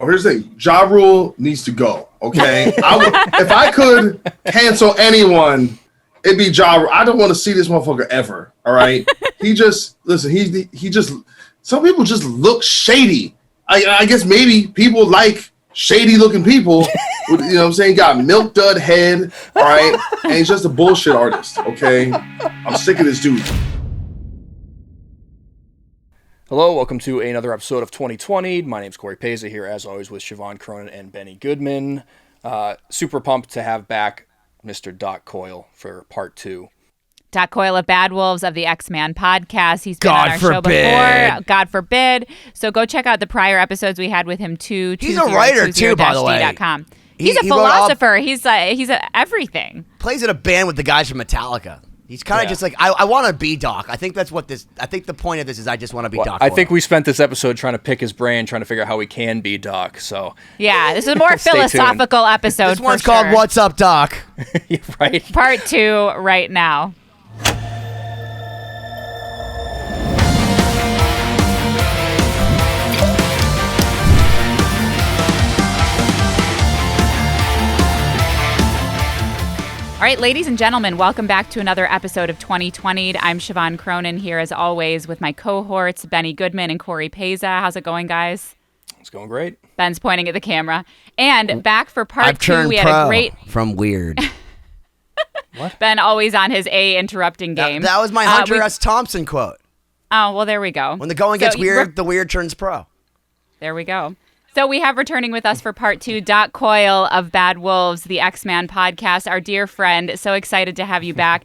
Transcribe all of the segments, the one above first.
here's the thing. Ja Rule needs to go. Okay, if I could cancel anyone, it'd be Ja Rule. I don't want to see this motherfucker ever. All right, he just some people just look shady. I guess maybe people like shady looking people. You know what I'm saying? Got milk dud head. All right, and he's just a bullshit artist. Okay, I'm sick of this dude. Hello, welcome to another episode of 2020. My name's Cory Peza here, as always, with Siobhán Cronin and Benny Goodman. Super pumped to have back Mr. Doc Coyle for part 2. Doc Coyle of Bad Wolves of the XMen podcast. He's been on our show before. God forbid. So go check out the prior episodes we had with him too. He's a writer too, by the way. He's a philosopher. He's everything. Plays in a band with the guys from Metallica. He's kind of just like, I want to be Doc. I think that's what this, I think the point of this is I just want to be Doc. I think we spent this episode trying to pick his brain, trying to figure out how we can be Doc. So yeah, this is a more philosophical episode. This one's called What's Up, Doc? Right. Part 2 right now. All right, ladies and gentlemen, welcome back to another episode of 2020. I'm Siobhán Cronin here, as always, with my cohorts, Benny Goodman and Cory Peza. How's it going, guys? It's going great. Ben's pointing at the camera. And back for part 2, we had pro a great... from weird. What? Ben always on his interrupting game. That was my Hunter S. Thompson quote. Oh, well, there we go. When the going gets weird, the weird turns pro. There we go. So we have returning with us for part 2, Doc Coyle of Bad Wolves, the X-Men podcast, our dear friend. So excited to have you back.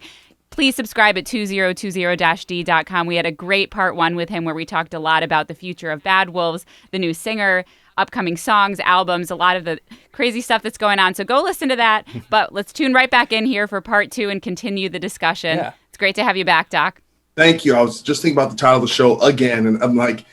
Please subscribe at 2020-d.com. We had a great part 1 with him where we talked a lot about the future of Bad Wolves, the new singer, upcoming songs, albums, a lot of the crazy stuff that's going on. So go listen to that. But let's tune right back in here for part 2 and continue the discussion. Yeah. It's great to have you back, Doc. Thank you. I was just thinking about the title of the show again, and I'm like...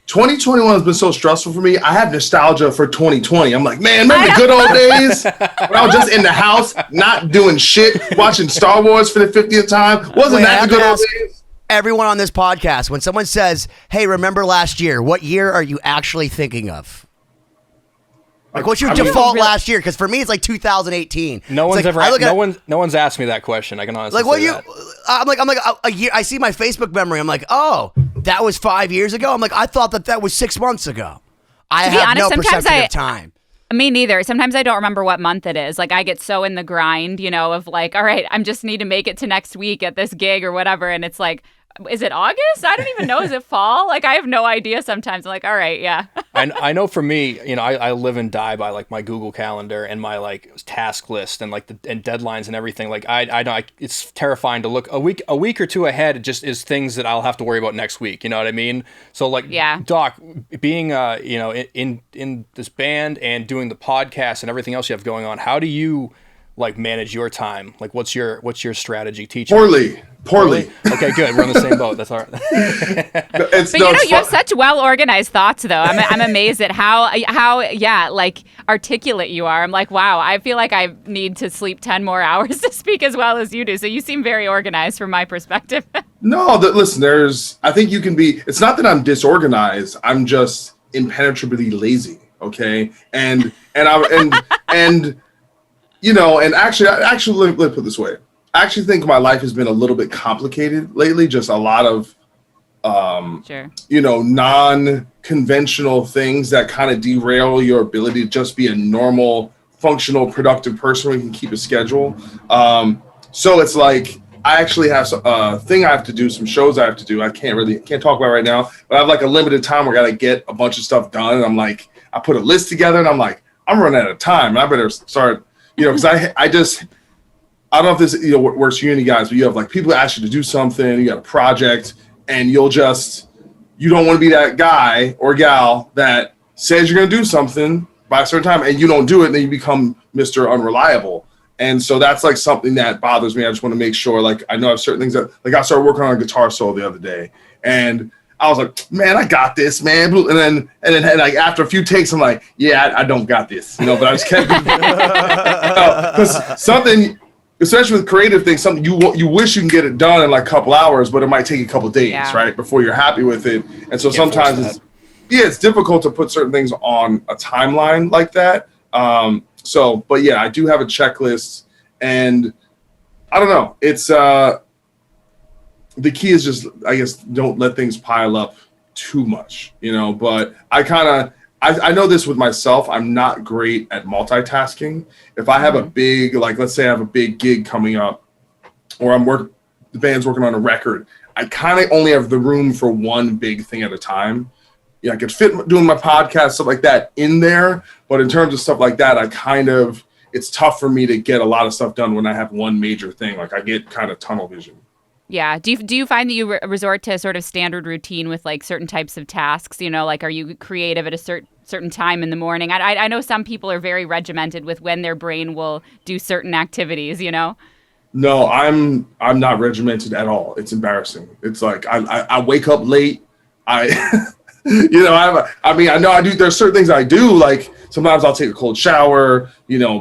2021 has been so stressful for me. I have nostalgia for 2020. I'm like, man, remember the good old days when I was just in the house, not doing shit, watching Star Wars for the 50th time? Wasn't that the good old days? Everyone on this podcast, when someone says, hey, remember last year, what year are you actually thinking of? Like, what's your default last year? Because for me, it's like 2018. No one's no one's asked me that question. I can honestly say that. I'm like a year. I see my Facebook memory. I'm like, oh, that was 5 years ago. I'm like, I thought that was 6 months ago. I have no perception of time. Me neither. Sometimes I don't remember what month it is. Like, I get so in the grind, of like, all right, I just need to make it to next week at this gig or whatever. And it's like, is it August? I don't even know. Is it fall? Like, I have no idea sometimes. I'm like, all right, yeah. I know for me, I live and die by like my Google Calendar and my like task list and like and deadlines and everything. Like I know it's terrifying to look a week or two ahead. It just is things that I'll have to worry about next week. You know what I mean? So like, yeah. Doc, being in this band and doing the podcast and everything else you have going on, how do you like manage your time? Like, what's your strategy? Teaching Poorly. Okay, good. We're on the same boat. That's all right. But you have such well-organized thoughts, though. I'm amazed at how like articulate you are. I'm like, wow, I feel like I need to sleep 10 more hours to speak as well as you do. So you seem very organized from my perspective. No, listen, I think you can be, it's not that I'm disorganized. I'm just impenetrably lazy. Okay. And actually, let me put it this way. I actually think my life has been a little bit complicated lately. Just a lot of, non-conventional things that kind of derail your ability to just be a normal, functional, productive person where you can keep a schedule. So it's like I actually have a thing I have to do, some shows I have to do. I can't talk about right now, but I have like a limited time where I got to get a bunch of stuff done. And I'm like, I put a list together and I'm like, I'm running out of time. And I better start, because I don't know if this works for you guys, but you have like people ask you to do something, you got a project, and you don't want to be that guy or gal that says you're going to do something by a certain time and you don't do it, and then you become Mr. Unreliable. And so that's like something that bothers me. I just want to make sure, like, I know I have certain things that, like, I started working on a guitar solo the other day, and I was like, man, I got this, man. And then like after a few takes, I'm like, yeah, I don't got this, but I just kept because something. Especially with creative things, something you wish you can get it done in like a couple hours, but it might take a couple days, right, before you're happy with it. And so sometimes yeah, it's difficult to put certain things on a timeline like that. But yeah, I do have a checklist, and I don't know. It's the key is just, I guess, don't let things pile up too much, but I know this with myself. I'm not great at multitasking. If I have a big, like, let's say I have a big gig coming up, or the band's working on a record, I kind of only have the room for one big thing at a time. Yeah, I could fit doing my podcast, stuff like that in there. But in terms of stuff like that, it's tough for me to get a lot of stuff done when I have one major thing. Like, I get kind of tunnel vision. Yeah. Do you find that you resort to sort of standard routine with like certain types of tasks? Like, are you creative at a certain time in the morning? I know some people are very regimented with when their brain will do certain activities. No, I'm not regimented at all. It's embarrassing. It's like I wake up late. I know I do. There's certain things I do. Like, sometimes I'll take a cold shower,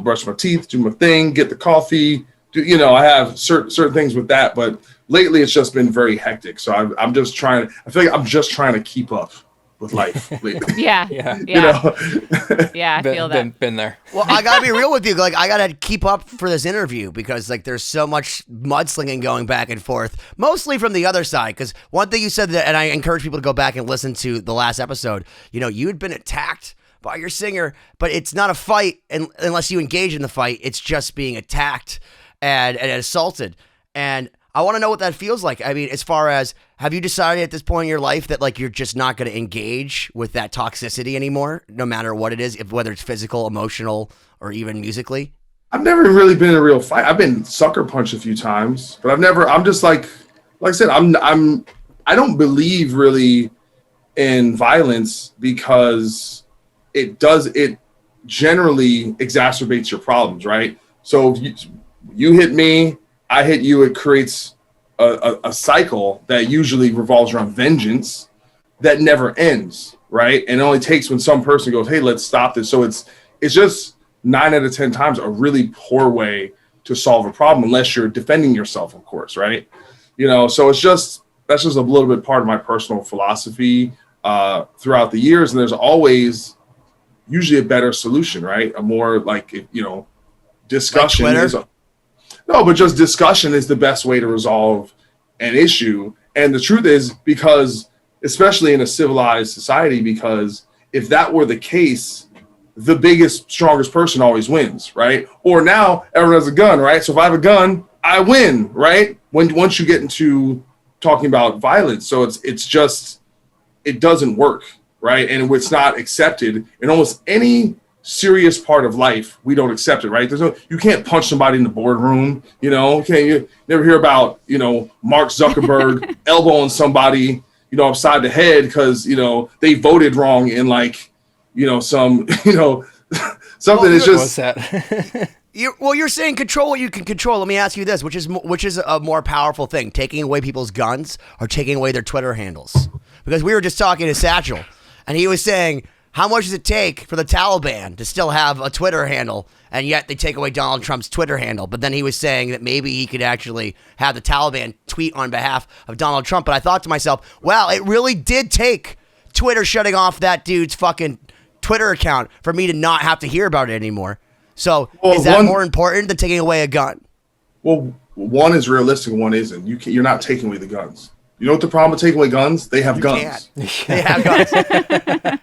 brush my teeth, do my thing, get the coffee. I have certain things with that, but lately it's just been very hectic. So I feel like I'm just trying to keep up with life lately. Yeah. Yeah, I feel that. Been there. Well, I gotta be real with you. Like, I gotta keep up for this interview because, like, there's so much mudslinging going back and forth, mostly from the other side. Because one thing you said that, and I encourage people to go back and listen to the last episode. You had been attacked by your singer, but it's not a fight unless you engage in the fight. It's just being attacked and assaulted. And I want to know what that feels like. I mean, as far as, have you decided at this point in your life that, like, you're just not going to engage with that toxicity anymore, no matter what it is, whether it's physical, emotional, or even musically? I've never really been in a real fight. I've been sucker punched a few times, but I'm just like I said, I don't believe really in violence because it generally exacerbates your problems, right? So if you hit me, I hit you, it creates a cycle that usually revolves around vengeance that never ends, right? And it only takes when some person goes, hey, let's stop this. So it's just 9 out of 10 times a really poor way to solve a problem, unless you're defending yourself, of course, right? So that's just a little bit part of my personal philosophy throughout the years. And there's always usually a better solution, right? A more discussion is but just discussion is the best way to resolve an issue. And the truth is, because especially in a civilized society, because if that were the case, the biggest, strongest person always wins, right? Or now everyone has a gun, right? So if I have a gun, I win, right? Once you get into talking about violence, so it doesn't work, right? And it's not accepted in almost any serious part of life. We don't accept it, right? You can't punch somebody in the boardroom, you never hear about, Mark Zuckerberg elbowing somebody, upside the head because, they voted wrong in something. It's just. What's that? You're saying control what you can control. Let me ask you this, which is a more powerful thing, taking away people's guns or taking away their Twitter handles? Because we were just talking to Satchel, and he was saying, how much does it take for the Taliban to still have a Twitter handle, and yet they take away Donald Trump's Twitter handle? But then he was saying that maybe he could actually have the Taliban tweet on behalf of Donald Trump. But I thought to myself, wow, it really did take Twitter shutting off that dude's fucking Twitter account for me to not have to hear about it anymore. So is that more important than taking away a gun? Well, one is realistic, one isn't. You're not taking away the guns. You know what the problem with taking away guns? They have guns. They have guns.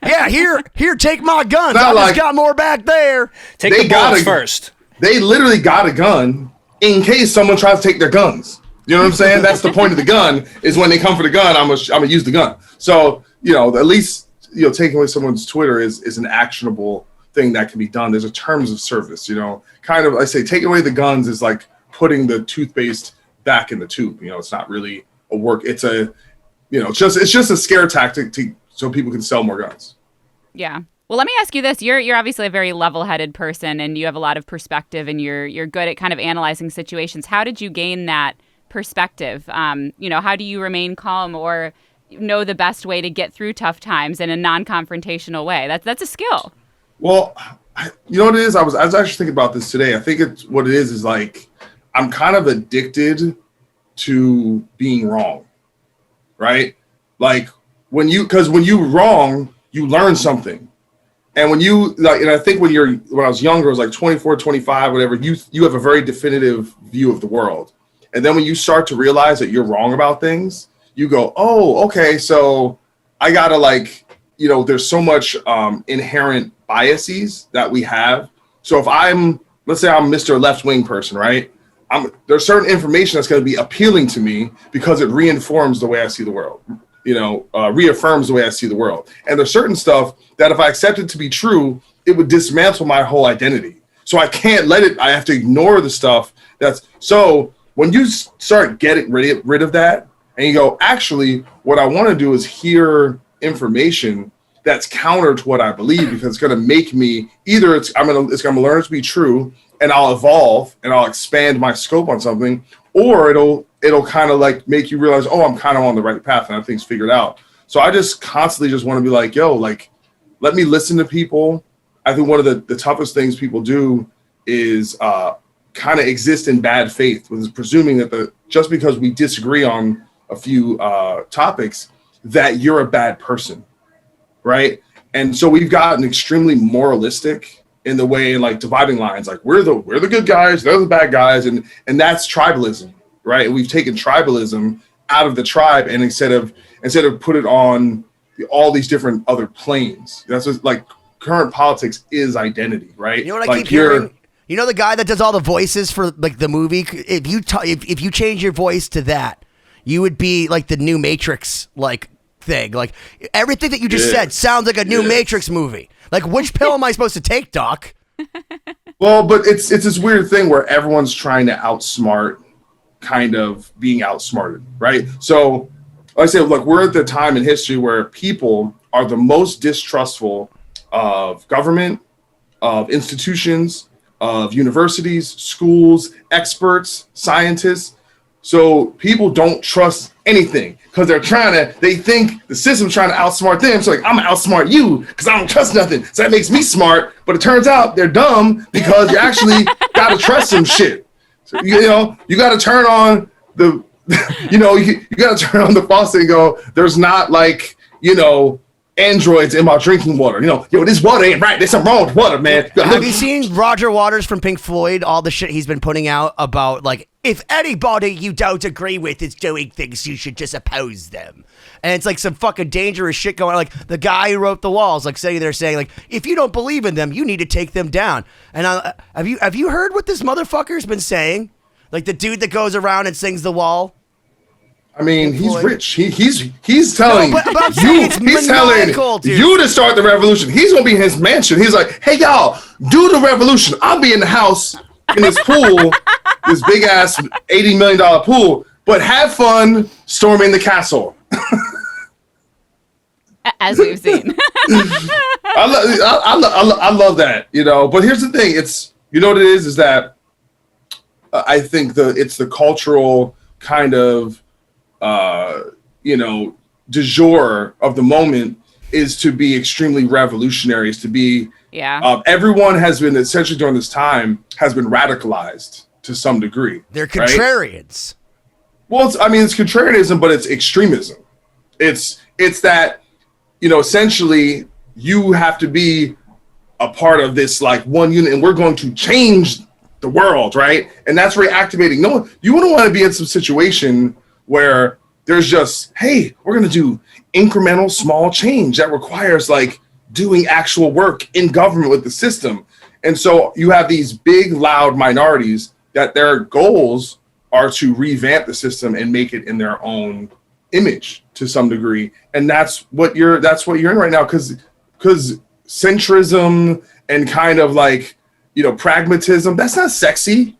Yeah, here, take my guns. I just got more back there. Take the bullets first. They literally got a gun in case someone tries to take their guns. You know what I'm saying? That's the point of the gun, is when they come for the gun, I'm gonna use the gun. So, at least, taking away someone's Twitter is an actionable thing that can be done. There's a terms of service, kind of, I say taking away the guns is like putting the toothpaste back in the tube. It's not really a work. It's it's just a scare tactic so people can sell more guns. Yeah. Well, let me ask you this. You're obviously a very level-headed person, and you have a lot of perspective, and you're good at kind of analyzing situations. How did you gain that perspective? How do you remain calm or know the best way to get through tough times in a non-confrontational way? That's a skill. Well, you know what it is? I was actually thinking about this today. I think what it is like I'm kind of addicted to being wrong, right? Like when you wrong, you learn something. And when you like, and I think when I was younger, it was like 24, 25, whatever, you have a very definitive view of the world. And then when you start to realize that you're wrong about things, you go, oh, okay, so I gotta there's so much inherent biases that we have. So if let's say I'm Mr. Left-wing person, right? There's certain information that's going to be appealing to me because it reinforms the way I see the world, reaffirms the way I see the world. And there's certain stuff that if I accept it to be true, it would dismantle my whole identity. So I can't let it, I have to ignore the stuff so when you start getting rid of that and you go, actually, what I want to do is hear information that's counter to what I believe, because it's going to make me either it's going to learn it to be true and I'll evolve and I'll expand my scope on something, or it'll kind of like make you realize, oh, I'm kind of on the right path and I have things figured out. So I just constantly just want to be like, yo, like, let me listen to people. I think one of the toughest things people do is kind of exist in bad faith, which is presuming that just because we disagree on a few topics, that you're a bad person, right? And so we've gotten extremely moralistic in the way, like dividing lines, like we're the good guys, they're the bad guys, and that's tribalism, right? And we've taken tribalism out of the tribe, and instead of put it on all these different other planes. That's just like current politics is identity, right? You know what I keep hearing? You know the guy that does all the voices for like the movie? If you change your voice to that, you would be like the new Matrix like thing. Like everything that you just said sounds like a new Matrix movie. Like which pill am I supposed to take, Doc? Well, but it's this weird thing where everyone's trying to outsmart, kind of being outsmarted, right? So like I say, look, we're at the time in history where people are the most distrustful of government, of institutions, of universities, schools, experts, scientists. So people don't trust anything because they think the system's trying to outsmart them. So like, I'm gonna outsmart you because I don't trust nothing. So that makes me smart. But it turns out they're dumb because you actually gotta trust some shit. So, you gotta turn on the, you gotta turn on the faucet and go, there's not like, androids in my drinking water. This water ain't right. There's something wrong with water, man. Have you seen Roger Waters from Pink Floyd? All the shit he's been putting out about like, if anybody you don't agree with is doing things, you should just oppose them. And it's like some fucking dangerous shit going on. Like the guy who wrote The Wall is like sitting there saying like, if you don't believe in them, you need to take them down. And have you heard what this motherfucker's been saying? Like the dude that goes around and sings The Wall. I mean, he's rich. He's telling you to start the revolution. He's gonna be in his mansion. He's like, hey y'all, do the revolution. I'll be in the house in this pool, this big ass $80 million pool, but have fun storming the castle. As we've seen. I love that, But here's the thing: it's what it is that I think it's the cultural kind of du jour of the moment is to be extremely revolutionary, is to be everyone has been essentially during this time has been radicalized to some degree. They're contrarians. Right? Well, it's contrarianism, but it's extremism. It's that essentially you have to be a part of this like one unit, and we're going to change the world, right? And that's reactivating. No, you wouldn't want to be in some situation where there's just, hey, we're going to do incremental small change that requires like doing actual work in government with the system. And so you have these big, loud minorities that their goals are to revamp the system and make it in their own image to some degree. And that's what you're in right now. Cause centrism and kind of like, pragmatism, that's not sexy.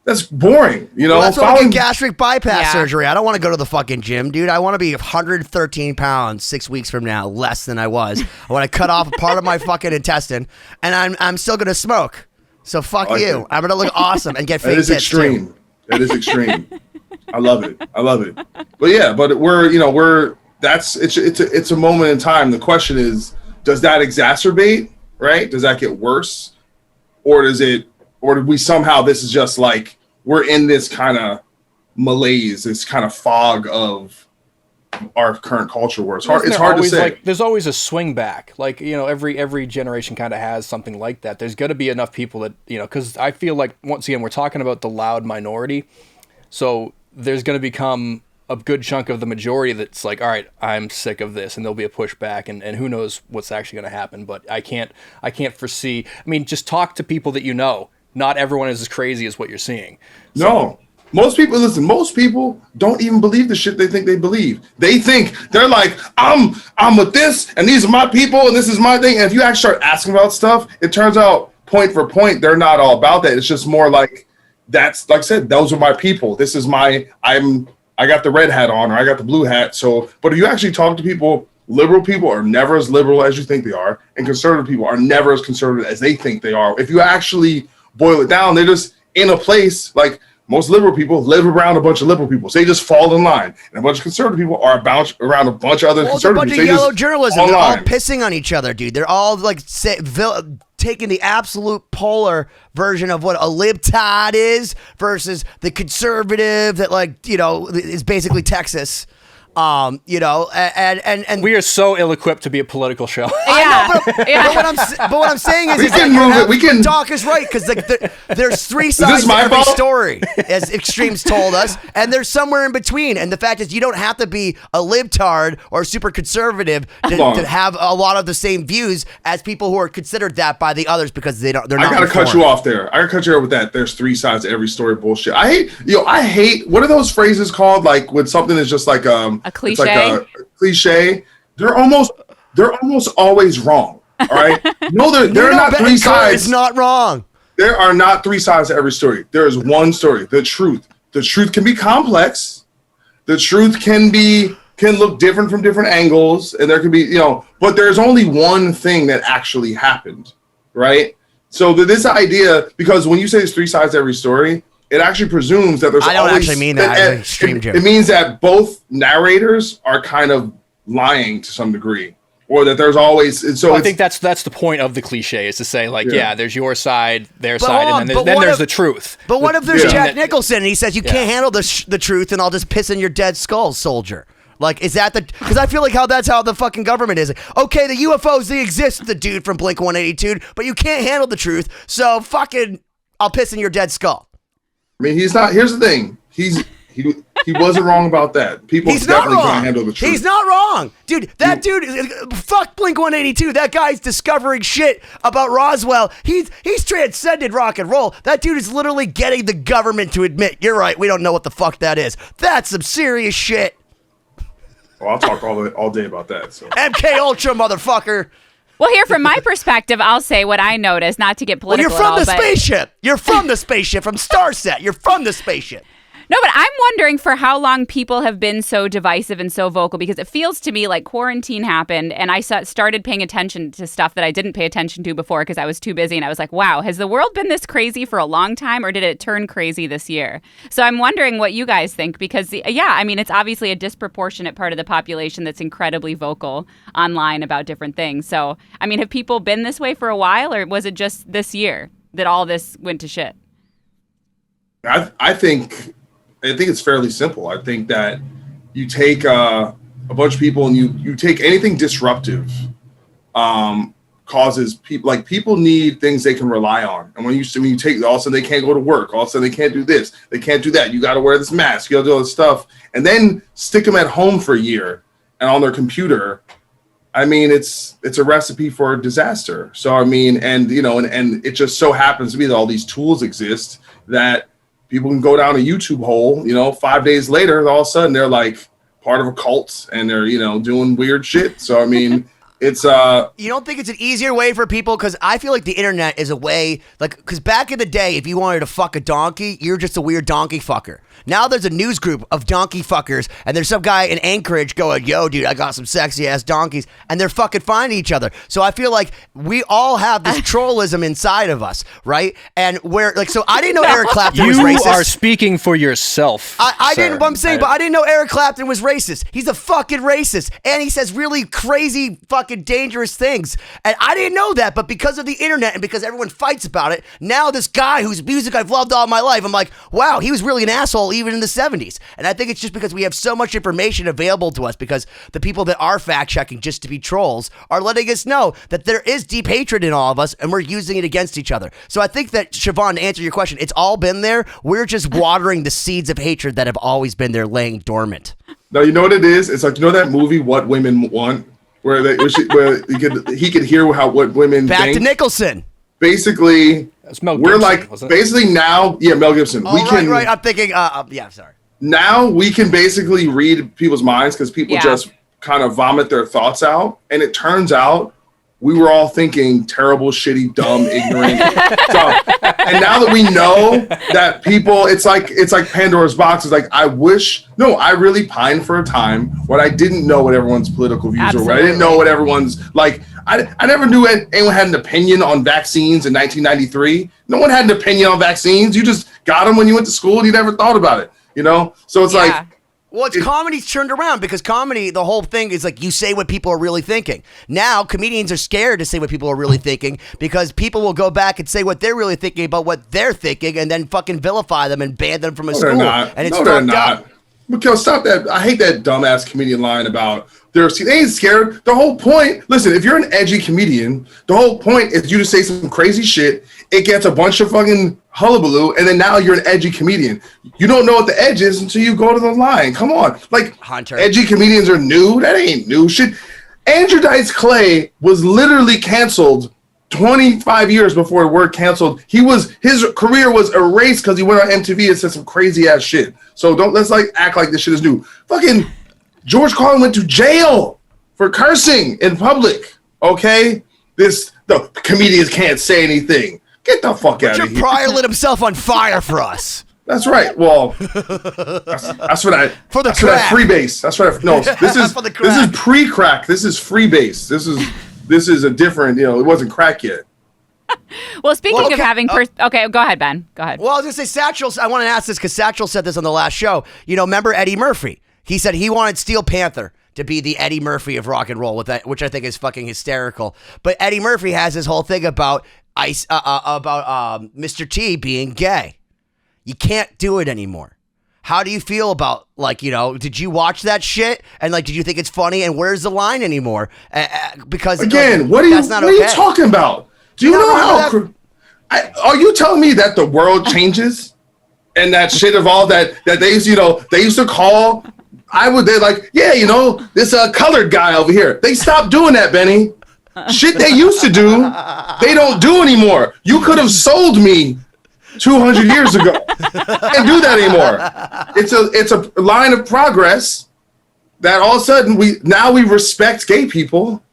That's boring, Well, that's why I get gastric bypass surgery. I don't want to go to the fucking gym, dude. I want to be 113 pounds 6 weeks from now, less than I was. I want to cut off a part of my fucking intestine, and I'm still gonna smoke. So fuck you. I'm gonna look awesome and get fake tits. That is extreme. Too. That is extreme. I love it. But it's a moment in time. The question is, does that exacerbate? Right? Does that get worse, or did we somehow this is just like we're in this kind of malaise, this kind of fog of our current culture were. It's Isn't there hard to always, say. like, there's always a swing back. Like, you know, every generation kind of has something like that. There's got to be enough people that, you know, because I feel like, once again, we're talking about the loud minority. So there's going to become a good chunk of the majority that's like, all right, I'm sick of this, and there'll be a pushback, and who knows what's actually going to happen. But I can't foresee. I mean, just talk to people that you know. Not everyone is as crazy as what you're seeing. So, no. Most people don't even believe the shit they think they believe. They think they're like, I'm with this, and these are my people, and this is my thing. And if you actually start asking about stuff, it turns out point for point, they're not all about that. It's just more like, that's, like I said, those are my people. This is I got the red hat on, or I got the blue hat. So, but if you actually talk to people, liberal people are never as liberal as you think they are, and conservative people are never as conservative as they think they are. If you actually boil it down, they're just in a place, like most liberal people live around a bunch of liberal people. So they just fall in line. And a bunch of conservative people are around a bunch of other conservative people. It's a bunch of yellow journalism. They're all pissing on each other, dude. They're all like taking the absolute polar version of what a libtard is versus the conservative that, like, you know, is basically Texas. You know, and we are so ill-equipped to be a political show. Yeah. But what I'm saying is, we can move it. We can. Doc is right, because like there's three sides to every story, as Extremes told us, and there's somewhere in between. And the fact is, you don't have to be a libtard or super conservative to have a lot of the same views as people who are considered that by the others, because they're not. I gotta cut you off there. I gotta cut you off with that. There's three sides to every story bullshit. I hate. What are those phrases called? Like when something is just like a cliche. It's like a cliche. They're almost always wrong. All right. No, there are not three sides. It's not wrong. There are not three sides to every story. There is one story. The truth. The truth can be complex. The truth can look different from different angles, and there can be, but there's only one thing that actually happened, right? So this idea, because when you say there's three sides to every story, it actually presumes that there's I don't actually mean that. I extreme joke. It means that both narrators are kind of lying to some degree, or that there's always. And so I think that's the point of the cliche, is to say, like, yeah there's your side, their side, and then there's the truth. But what if there's Jack Nicholson and he says you can't handle the truth, and I'll just piss in your dead skull, soldier? Like, is that because I feel like that's how the fucking government is. Okay, the UFOs, they exist, the dude from Blink-182, but you can't handle the truth, so fucking I'll piss in your dead skull. I mean, he's not. Here's the thing. He wasn't wrong about that. People definitely can't handle the truth. He's not wrong, dude. That dude, fuck Blink-182. That guy's discovering shit about Roswell. He's transcended rock and roll. That dude is literally getting the government to admit, you're right, we don't know what the fuck that is. That's some serious shit. Well, I'll talk all day about that. So. MK Ultra, motherfucker. Well, here from my perspective, I'll say what I noticed, not to get political. Well, you're from the spaceship. You're from the spaceship, from Starset. You're from the spaceship. No, but I'm wondering for how long people have been so divisive and so vocal, because it feels to me like quarantine happened and I started paying attention to stuff that I didn't pay attention to before because I was too busy, and I was like, wow, has the world been this crazy for a long time, or did it turn crazy this year? So I'm wondering what you guys think, because I mean, it's obviously a disproportionate part of the population that's incredibly vocal online about different things. So, I mean, have people been this way for a while, or was it just this year that all this went to shit? I think it's fairly simple. I think that you take a bunch of people and you take anything disruptive, causes people need things they can rely on. And when you take, all of a sudden they can't go to work, all of a sudden they can't do this, they can't do that. You got to wear this mask, you got to do all this stuff, and then stick them at home for a year and on their computer. I mean, it's a recipe for disaster. So I mean, and it just so happens to be that all these tools exist that people can go down a YouTube hole, 5 days later, all of a sudden they're like part of a cult and they're, doing weird shit. So, I mean, it's you don't think it's an easier way for people? Because I feel like the internet is a way, like, because back in the day, if you wanted to fuck a donkey, you're just a weird donkey fucker. Now there's a news group of donkey fuckers, and there's some guy in Anchorage going, yo, dude, I got some sexy ass donkeys, and they're fucking finding each other. So I feel like we all have this trollism inside of us, right? And so I didn't know Eric Clapton was racist. You are speaking for yourself. I didn't, but I didn't know Eric Clapton was racist. He's a fucking racist, and he says really crazy fucking fucking dangerous things. And I didn't know that, but because of the internet and because everyone fights about it, now this guy whose music I've loved all my life, I'm like, wow, he was really an asshole even in the 70s. And I think it's just because we have so much information available to us, because the people that are fact-checking just to be trolls are letting us know that there is deep hatred in all of us, and we're using it against each other. So I think that, Siobhán, to answer your question, it's all been there. We're just watering the seeds of hatred that have always been there laying dormant. No, you know what it is? It's like, you know that movie, What Women Want? Where he could hear what women Back think? to Nicholson. Basically, Mel we're Gibson, like, wasn't it? basically now, yeah, Mel Gibson. Oh, right. I'm thinking, yeah, sorry. Now we can basically read people's minds because people just kind of vomit their thoughts out. And it turns out we were all thinking terrible, shitty, dumb, ignorant stuff. And now that we know that people, it's like Pandora's box. It's like, I really pined for a time when I didn't know what everyone's political views were. I didn't know what everyone's, like, I never knew anyone had an opinion on vaccines in 1993. No one had an opinion on vaccines. You just got them when you went to school and you never thought about it, you know? So it's like, well, comedy's turned around, because comedy, the whole thing is like you say what people are really thinking. Now, comedians are scared to say what people are really thinking, because people will go back and say what they're really thinking about what they're thinking, and then fucking vilify them and ban them from a school. And it's fucked up. Mikhail, stop that. I hate that dumbass comedian line about they ain't scared. The whole point, listen, if you're an edgy comedian, the whole point is you to say some crazy shit. It gets a bunch of fucking hullabaloo, and then now you're an edgy comedian. You don't know what the edge is until you go to the line. Come on. Like, Hunter. Edgy comedians are new. That ain't new shit. Andrew Dice Clay was literally canceled 25 years before the word canceled. His career was erased because he went on MTV and said some crazy ass shit. So let's like act like this shit is new. Fucking George Carlin went to jail for cursing in public. Okay? The comedians can't say anything. Get the fuck out of here. Richard Pryor lit himself on fire for us. That's right. Well, that's what I for the that's crack. what I freebase. That's what I no. This is For the this is crack. pre-crack. This is freebase. This is a different. It wasn't crack yet. Well, speaking of having okay, go ahead, Ben. Go ahead. Well, I was going to say, Satchel, I want to ask this because Satchel said this on the last show. You know, remember Eddie Murphy? He said he wanted Steel Panther to be the Eddie Murphy of rock and roll, with that, which I think is fucking hysterical. But Eddie Murphy has this whole thing about Mr. T being gay. You can't do it anymore. How do you feel about, like, you know, did you watch that shit? And, like, did you think it's funny? And where's the line anymore? Because, Again, like, what are you okay. talking about? Do you know how... are you telling me that the world changes? And that shit of all that they used, they used to call... they're like, yeah, this colored guy over here. They stopped doing that, Benny. Shit they used to do, they don't do anymore. You could have sold me 200 years ago. Can't do that anymore. It's a line of progress that all of a sudden we respect gay people,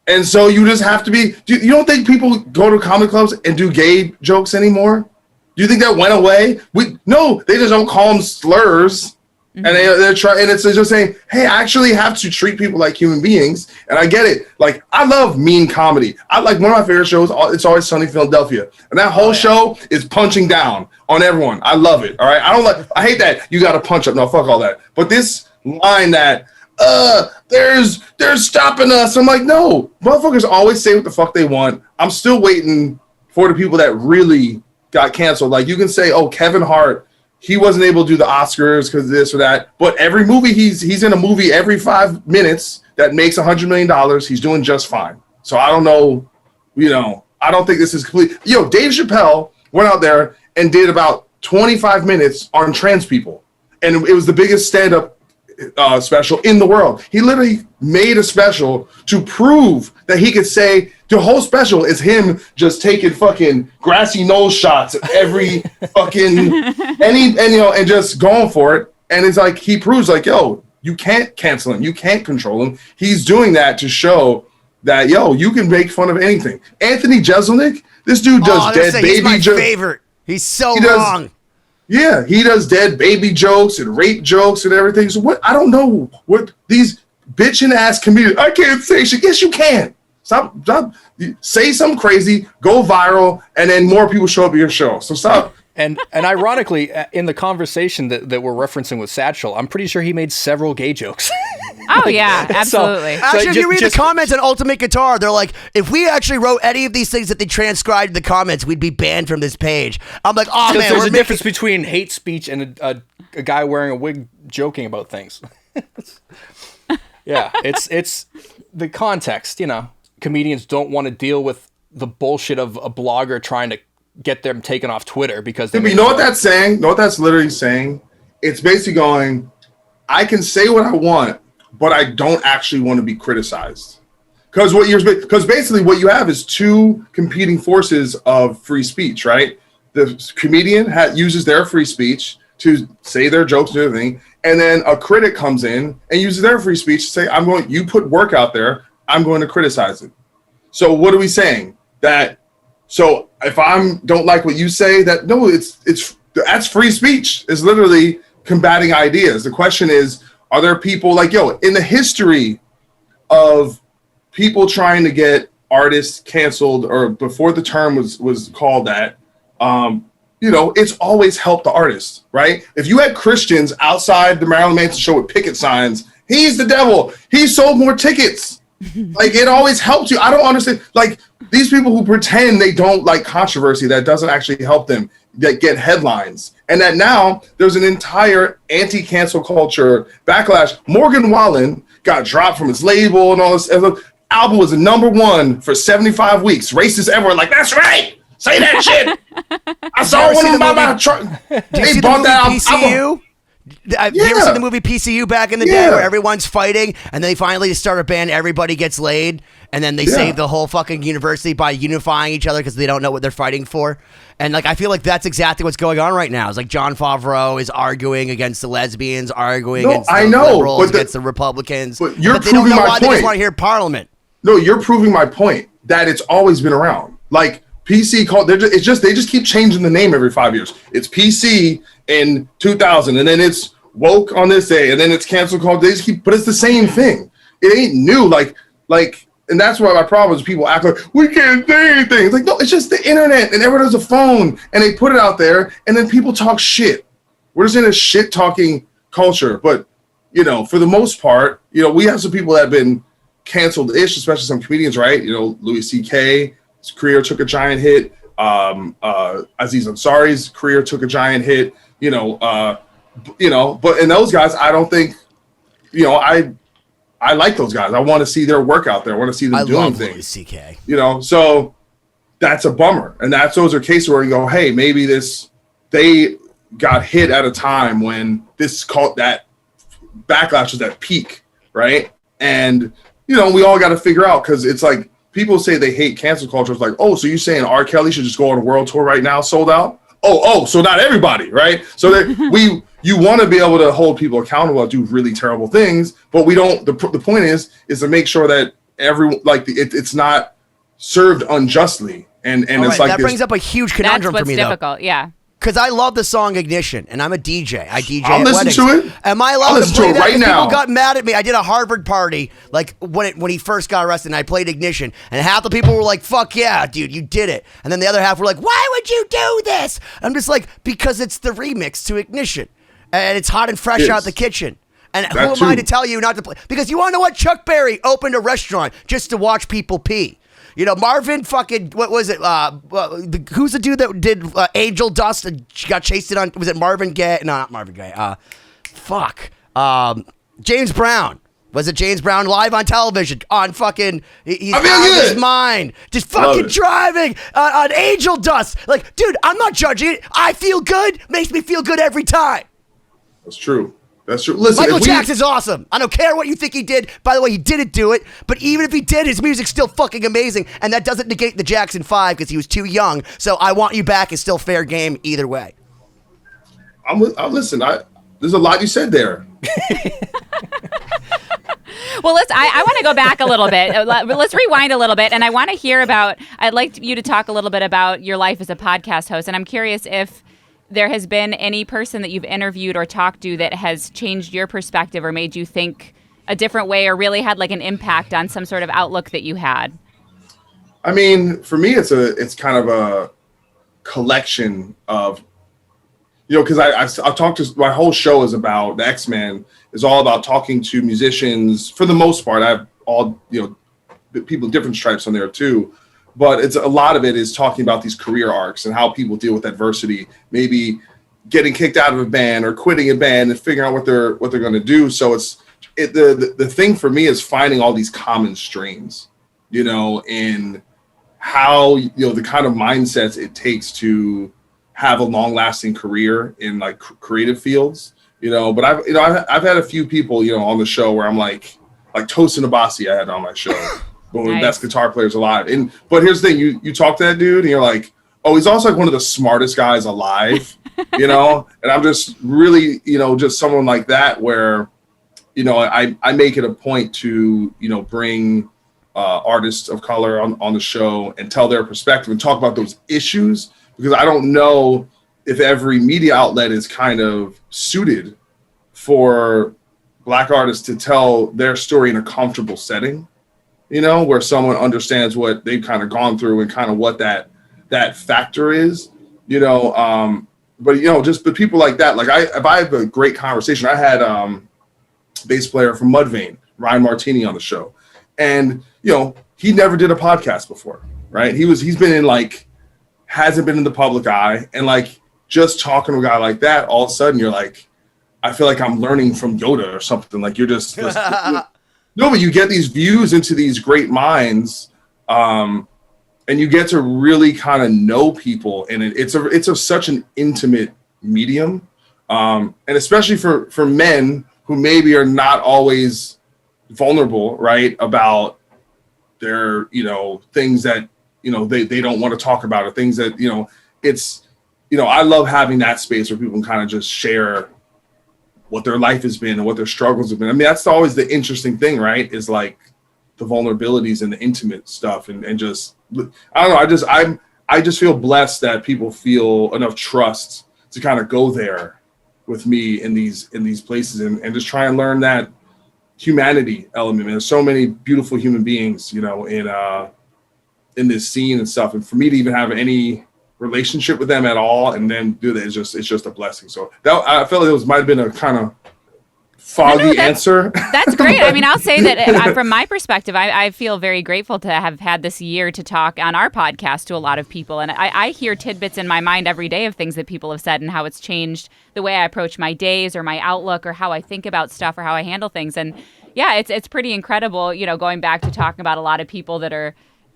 and so you just have to be. You don't think people go to comedy clubs and do gay jokes anymore? Do you think that went away? No, they just don't call them slurs. And they're trying, and it's just saying, hey, I actually have to treat people like human beings. And I get it. Like, I love mean comedy. I like one of my favorite shows. It's Always Sunny in Philadelphia, and that whole show is punching down on everyone. I love it. All right, I hate that you got to punch up. No, fuck all that. But this line that they're stopping us. I'm like, no, motherfuckers always say what the fuck they want. I'm still waiting for the people that really got canceled. Like, you can say, oh, Kevin Hart. He wasn't able to do the Oscars because of this or that. But every movie, he's in a movie every 5 minutes that makes $100 million. He's doing just fine. So I don't know, I don't think this is complete. Dave Chappelle went out there and did about 25 minutes on trans people. And it was the biggest stand-up special in the world. He literally made a special to prove that he could say the whole special is him just taking fucking grassy knoll shots at every fucking and just going for it. And it's like he proves like, yo, you can't cancel him, you can't control him. He's doing that to show that you can make fun of anything. Anthony Jeselnik, this dude does dead baby he's my jokes. favorite. He's so wrong. Yeah, he does dead baby jokes and rape jokes and everything. So what? I don't know what these bitching ass comedians. I can't say shit. Yes, you can. Stop. Say something crazy, go viral, and then more people show up at your show. So stop And ironically, in the conversation that we're referencing with Satchel, I'm pretty sure he made several gay jokes. Oh, yeah, absolutely. Actually, if you read the comments on Ultimate Guitar, they're like, if we actually wrote any of these things that they transcribed in the comments, we'd be banned from this page. I'm like, oh, man. There's a difference between hate speech and a guy wearing a wig joking about things. Yeah, it's the context, Comedians don't want to deal with the bullshit of a blogger trying to get them taken off Twitter because you know what that's saying? You know what that's literally saying? It's basically going, I can say what I want, but I don't actually want to be criticized. Because basically what you have is two competing forces of free speech, right? The comedian uses their free speech to say their jokes and everything, and then a critic comes in and uses their free speech to say, you put work out there, I'm going to criticize it. So what are we saying? So if I don't like what you say, that's free speech. It's literally combating ideas. The question is, are there people in the history of people trying to get artists canceled, or before the term was called that, it's always helped the artist, right? If you had Christians outside the Marilyn Manson show with picket signs, he's the devil, he sold more tickets. It always helped you. I don't understand. These people who pretend they don't like controversy, that doesn't actually help them, that get headlines. And that now there's an entire anti-cancel culture backlash. Morgan Wallen got dropped from his label and all this. Album was #1 for 75 weeks. Racists everywhere that's right. Say that shit. I saw one of them by my truck. They bought that album. Have you ever seen the movie PCU back in the day where everyone's fighting and they finally start a band, everybody gets laid, and then they save the whole fucking university by unifying each other because they don't know what they're fighting for? And I feel like that's exactly what's going on right now. It's John Favreau is arguing against the lesbians, arguing against the liberals, against the Republicans. But you're but they don't proving know my why point. They just want to hear Parliament. No, you're proving my point that it's always been around. PC called, they just keep changing the name every 5 years. It's PC in 2000, and then it's woke on this day, and then it's cancel called. They just but it's the same thing. It ain't new. And that's why my problem is people act like we can't say anything. It's no, it's just the internet, and everyone has a phone, and they put it out there, and then people talk shit. We're just in a shit talking culture. But for the most part, we have some people that have been canceled-ish, especially some comedians, right? Louis C.K. His career took a giant hit. Aziz Ansari's career took a giant hit. But in those guys, I don't think, I like those guys. I want to see their work out there. I want to see them doing things. Louis C.K. So that's a bummer. And those are cases where you go, hey, maybe they got hit at a time when that backlash was at peak, right? And, we all got to figure out, because it's people say they hate cancel culture. It's so you're saying R. Kelly should just go on a world tour right now, sold out? So not everybody, right? So that you want to be able to hold people accountable and do really terrible things, but we don't. The point is to make sure that everyone it's not served unjustly, and it's that brings up a huge conundrum for me. That's what's difficult, yeah. Because I love the song Ignition, and I'm a DJ. I DJ I'll at listen weddings. to it. Am I allowed to play that? Right now. People got mad at me. I did a Harvard party, when he first got arrested, and I played Ignition, and half the people were like, fuck yeah, dude, you did it. And then the other half were like, why would you do this? I'm just because it's the remix to Ignition, and it's hot and fresh out the kitchen. And who am I to tell you not to play? Because you want to know what? Chuck Berry opened a restaurant just to watch people pee. Marvin fucking, what was it? Who's the dude that did Angel Dust and got chased on? Was it Marvin Gaye? No, not Marvin Gaye. James Brown. Was it James Brown live on television on fucking, he's out of his mind. Just fucking driving on Angel Dust. Dude, I'm not judging it. I feel good. Makes me feel good every time. That's true. That's true. Listen, Michael Jackson's awesome. I don't care what you think he did. By the way, he didn't do it. But even if he did, his music's still fucking amazing. And that doesn't negate the Jackson 5 because he was too young. So I Want You Back is still fair game either way. Listen, there's a lot you said there. Well, I want to go back a little bit. Let's rewind a little bit. And I want to hear I'd like you to talk a little bit about your life as a podcast host. And I'm curious if there has been any person that you've interviewed or talked to that has changed your perspective or made you think a different way or really had an impact on some sort of outlook that you had. I mean, for me, it's kind of a collection of because I've talked to, my whole show is about the X-Men, is all about talking to musicians for the most part. I have all, people of different stripes on there too, but it's a lot of it is talking about these career arcs and how people deal with adversity, maybe getting kicked out of a band or quitting a band and figuring out what they're going to do. So the thing for me is finding all these common strains, in how, the kind of mindsets it takes to have a long lasting career in like creative fields, but I've had a few people, on the show where I'm like Tosin Abasi I had on my show, one of the best guitar players alive. But here's the thing, you talk to that dude and you're like, oh, he's also like one of the smartest guys alive, and I'm just really, just someone like that where, I make it a point to, bring artists of color on the show and tell their perspective and talk about those issues, because I don't know if every media outlet is kind of suited for Black artists to tell their story in a comfortable setting, where someone understands what they've kind of gone through and kind of what that factor is, but just people like that. Like if I have a great conversation, I had bass player from Mudvayne, Ryan Martini, on the show, and he never did a podcast before, right? He's been in hasn't been in the public eye, and just talking to a guy like that, all of a sudden you're like, I feel like I'm learning from Yoda or something. Like you're just no, but you get these views into these great minds, and you get to really kind of know people, and it's such an intimate medium, and especially for men who maybe are not always vulnerable, right, about their things that they don't want to talk about, or things that it's I love having that space where people can kind of just share what their life has been and what their struggles have been. I mean, that's always the interesting thing, right, is like the vulnerabilities and the intimate stuff, and just I don't know, I just feel blessed that people feel enough trust to kind of go there with me in these places and just try and learn that humanity element. And there's so many beautiful human beings, in this scene and stuff. And for me to even have any relationship with them at all and then do that, it's just a blessing. So that, I feel like it might have been a kind of foggy answer. That's great. I mean, I'll say that from my perspective, I feel very grateful to have had this year to talk on our podcast to a lot of people. And I hear tidbits in my mind every day of things that people have said and how it's changed the way I approach my days or my outlook or how I think about stuff or how I handle things. And yeah, it's pretty incredible, going back to talking about a lot of people that are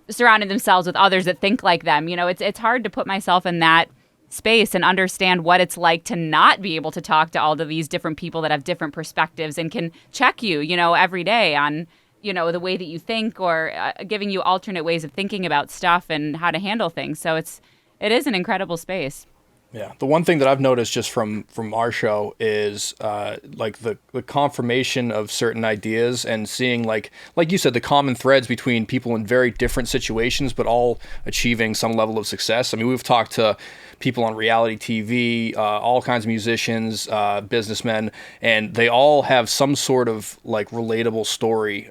surrounding themselves with others that think like them. It's hard to put myself in that space and understand what it's like to not be able to talk to all of these different people that have different perspectives and can check you, every day on, the way that you think or giving you alternate ways of thinking about stuff and how to handle things. So it is an incredible space. Yeah, the one thing that I've noticed just from our show is the confirmation of certain ideas and seeing like you said, the common threads between people in very different situations, but all achieving some level of success. I mean, we've talked to people on reality TV, all kinds of musicians, businessmen, and they all have some sort of relatable story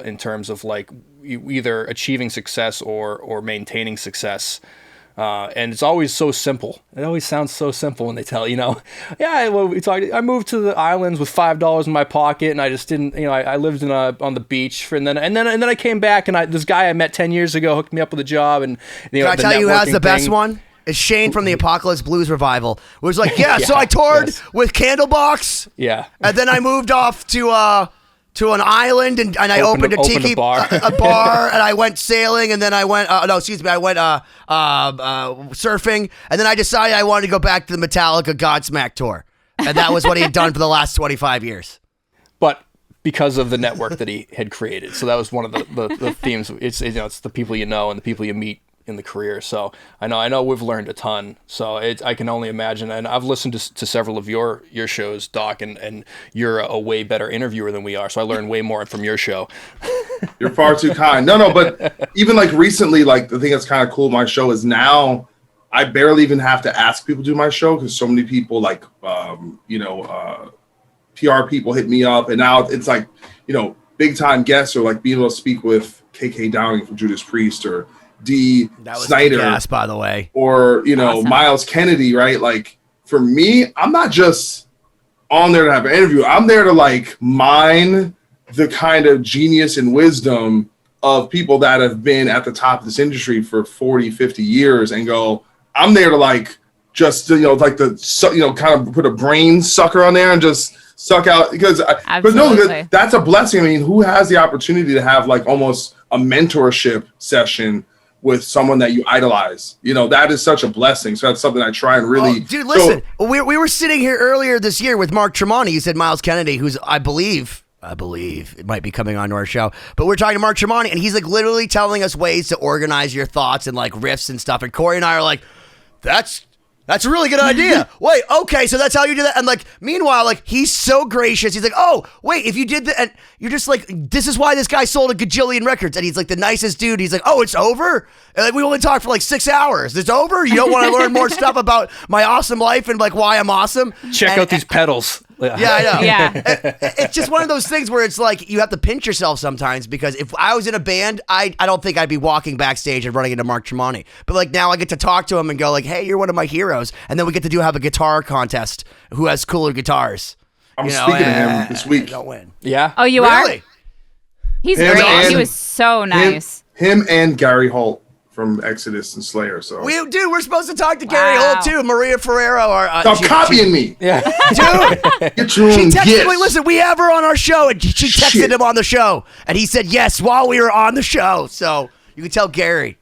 in terms of either achieving success or maintaining success. And it's always so simple. It always sounds so simple when they tell, I moved to the islands with $5 in my pocket, and I just didn't, I lived on the beach, and then I came back, and this guy I met 10 years ago hooked me up with a job, and Can I tell you who has the best one? It's Shane from the Apocalypse Blues Revival. It was so I toured with Candlebox. Yeah. And then I moved off to an island and I opened a tiki bar. a bar, and I went sailing, and then I went I went surfing, and then I decided I wanted to go back to the Metallica Godsmack tour, and that was what he had done for the last 25 years. But because of the network that he had created, so that was one of the themes. It's the people you know and the people you meet in the career. So I know we've learned a ton. So I can only imagine, and I've listened to several of your shows, Doc, and you're a way better interviewer than we are. So I learned way more from your show. You're far too kind. No, but even recently, the thing that's kind of cool, my show is now I barely even have to ask people to do my show because so many people PR people hit me up, and now it's big time guests or being able to speak with KK Downing from Judas Priest or D. That was Snyder, gas, by the way, or awesome. Miles Kennedy, right? for me, I'm not just on there to have an interview. I'm there to like mine the kind of genius and wisdom of people that have been at the top of this industry for 40, 50 years and go, I'm there to like, just, you know, like kind of put a brain sucker on there and just suck out because that's a blessing. I mean, who has the opportunity to have like almost a mentorship session with someone that you idolize? You know, that is such a blessing. So that's something I try and really. Dude, listen, we were sitting here earlier this year with Mark Tremonti. You said Miles Kennedy, who's I believe it might be coming on to our show, but we're talking to Mark Tremonti, and he's like literally telling us ways to organize your thoughts and like riffs and stuff. And Cory and I are like, That's a really good idea. Wait, okay, so that's how you do that? And like, meanwhile, like, he's so gracious. He's like, oh, wait, if you did that, and you're just like, this is why this guy sold a gajillion records. And he's like the nicest dude. He's like, oh, it's over? And like, we only talked for like 6 hours. It's over? You don't want to learn more stuff about my awesome life and like why I'm awesome? Check out these pedals. Yeah, I know. Yeah. It's just one of those things where it's like you have to pinch yourself sometimes, because if I was in a band, I don't think I'd be walking backstage and running into Mark Tremonti. But like now I get to talk to him and go like, hey, you're one of my heroes. And then we get to have a guitar contest. Who has cooler guitars? I'm speaking to him this week. Don't win. Yeah. Oh, you Really? are? He's great. He was so nice. Him and Gary Holt from Exodus and Slayer. So We're supposed to talk to Gary Holt too. Maria Ferrero. Stop copying me. Yeah. Dude, Get your she own texted gifts. me, listen, we have her on our show, and she texted him on the show, and he said yes while we were on the show. So you can tell Gary.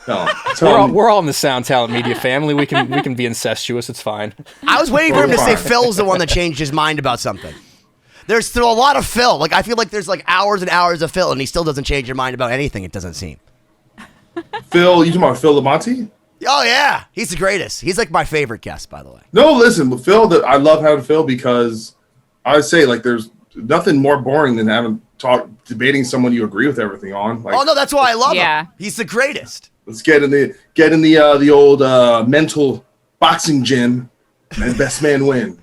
No, We're all in the Sound Talent Media family. We can be incestuous. It's fine. I was waiting for him to say Phil's the one that changed his mind about something. There's still a lot of Phil. Like, I feel like there's like hours and hours of Phil, and he still doesn't change your mind about anything, it doesn't seem. Phil, you talking about Phil Lamonti? Oh, yeah. He's the greatest. He's like my favorite guest, by the way. No, listen, with Phil, I love having Phil because I would say like there's nothing more boring than debating someone you agree with everything on. Like, Oh, no, that's why I love him. He's the greatest. let's get in the old mental boxing gym and best man win.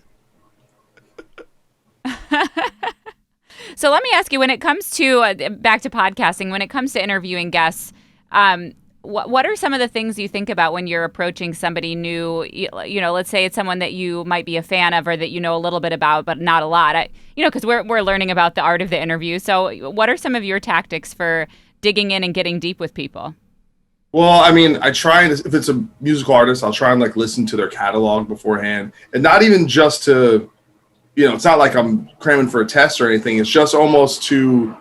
So let me ask you, when it comes to back to podcasting, when it comes to interviewing guests, what are some of the things you think about when you're approaching somebody new? You know, let's say it's someone that you might be a fan of or that you know a little bit about, but not a lot. Because we're learning about the art of the interview. So what are some of your tactics for digging in and getting deep with people? Well, I mean, I try and if it's a musical artist, I'll try and like listen to their catalog beforehand, and not even just to, it's not like I'm cramming for a test or anything. It's just almost to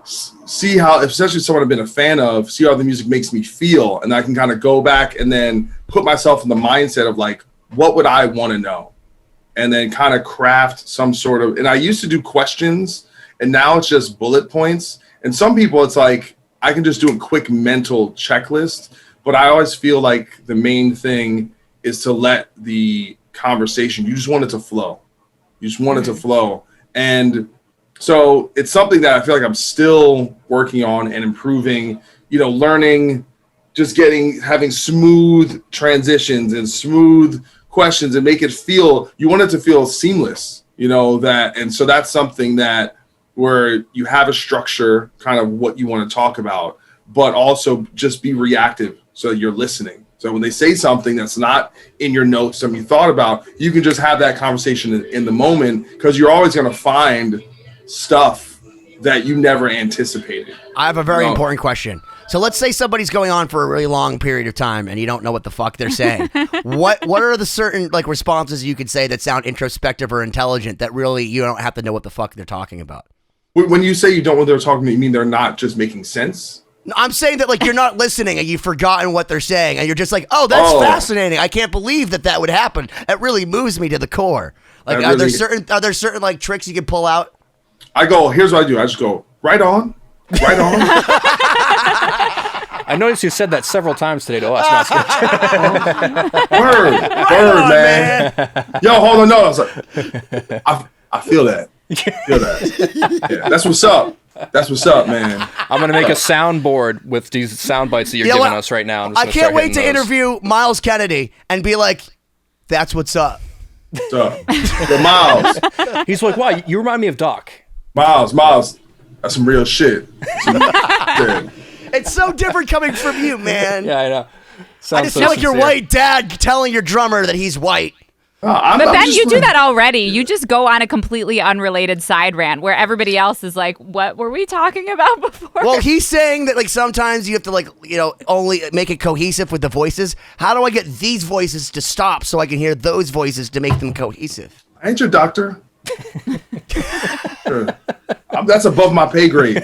see how, especially someone I've been a fan of, see how the music makes me feel, and I can kind of go back and then put myself in the mindset of like, what would I want to know, and then kind of craft some sort of. And I used to do questions, and now it's just bullet points. And some people, it's like I can just do a quick mental checklist, but I always feel like the main thing is to let the conversation. You just want it to flow. You just want it to flow. And so it's something that I feel like I'm still working on and improving, learning, just having smooth transitions and smooth questions and make it feel, you want it to feel seamless, and so that's something that where you have a structure, kind of what you want to talk about, but also just be reactive so you're listening. So when they say something that's not in your notes, something you thought about, you can just have that conversation in the moment, because you're always going to find stuff that you never anticipated. I have a very important question. So let's say somebody's going on for a really long period of time and you don't know what the fuck they're saying. What are the certain like responses you could say that sound introspective or intelligent that really you don't have to know what the fuck they're talking about? When you say you don't know what they're talking about, you mean they're not just making sense? I'm saying that like you're not listening and you've forgotten what they're saying and you're just like, oh, that's fascinating. I can't believe that would happen. It really moves me to the core. Like, are there certain like tricks you can pull out? Here's what I do. I just go, right on. I noticed you said that several times today to us. Word, man. Yo, hold on. No, I was like, I feel that. Yeah, that's what's up. That's what's up, man. I'm going to make a soundboard with these sound bites that you're giving us right now. I can't wait to interview Miles Kennedy and be like, that's what's up. What's up? Yo, Miles. He's like, wow, you remind me of Doc. Miles, that's some real shit. It's so different coming from you, man. Yeah, I know. I just feel like your white dad telling your drummer that he's white. But Ben, you do that already. You just go on a completely unrelated side rant where everybody else is like, what were we talking about before? Well, he's saying that like sometimes you have to like, only make it cohesive with the voices. How do I get these voices to stop so I can hear those voices to make them cohesive? I ain't your doctor. Sure. That's above my pay grade.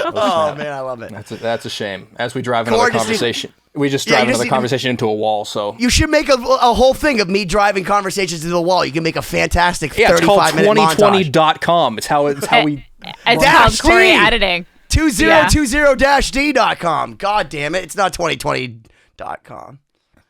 Oh man, I love it. That's a shame. As we drive another conversation, we just drive another conversation into a wall. So you should make a whole thing of me driving conversations into the wall. You can make a fantastic 35-minute montage. It's called 2020.com. It's how we. It's called Cory editing. 2020-d.com. God damn it! It's not 2020.com.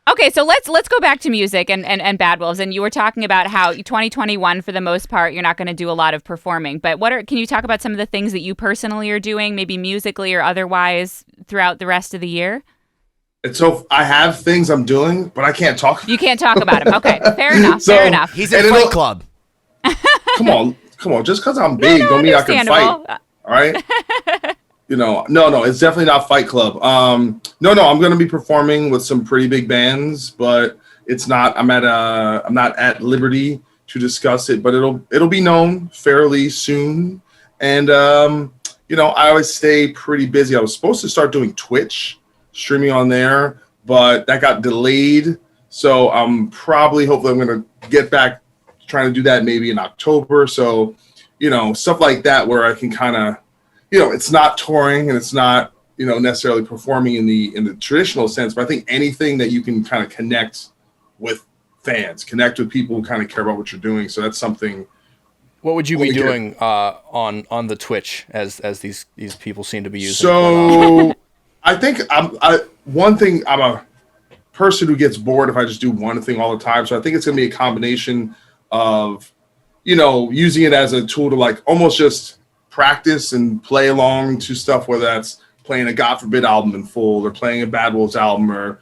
Okay, so let's go back to music and Bad Wolves. And you were talking about how 2021, for the most part, you're not going to do a lot of performing. But can you talk about some of the things that you personally are doing, maybe musically or otherwise, throughout the rest of the year? And so I have things I'm doing, but I can't talk. You can't talk about them. Okay, fair enough. Fair enough. He's in Fight Club. Come on. Just because I'm big don't mean I can fight. All right. No, it's definitely not Fight Club. No, I'm going to be performing with some pretty big bands, but it's not. I'm not at liberty to discuss it, but it'll be known fairly soon. And I always stay pretty busy. I was supposed to start doing Twitch streaming on there, but that got delayed. So hopefully, I'm going to get back trying to do that maybe in October. So, stuff like that where I can kind of. It's not touring and it's not, necessarily performing in the traditional sense, but I think anything that you can kind of connect with fans, connect with people who kind of care about what you're doing. So that's something. What would you be doing on the Twitch as these people seem to be using? So I think I'm a person who gets bored if I just do one thing all the time. So I think it's going to be a combination of, using it as a tool to like almost just practice and play along to stuff, whether that's playing a God Forbid album in full or playing a Bad Wolves album or,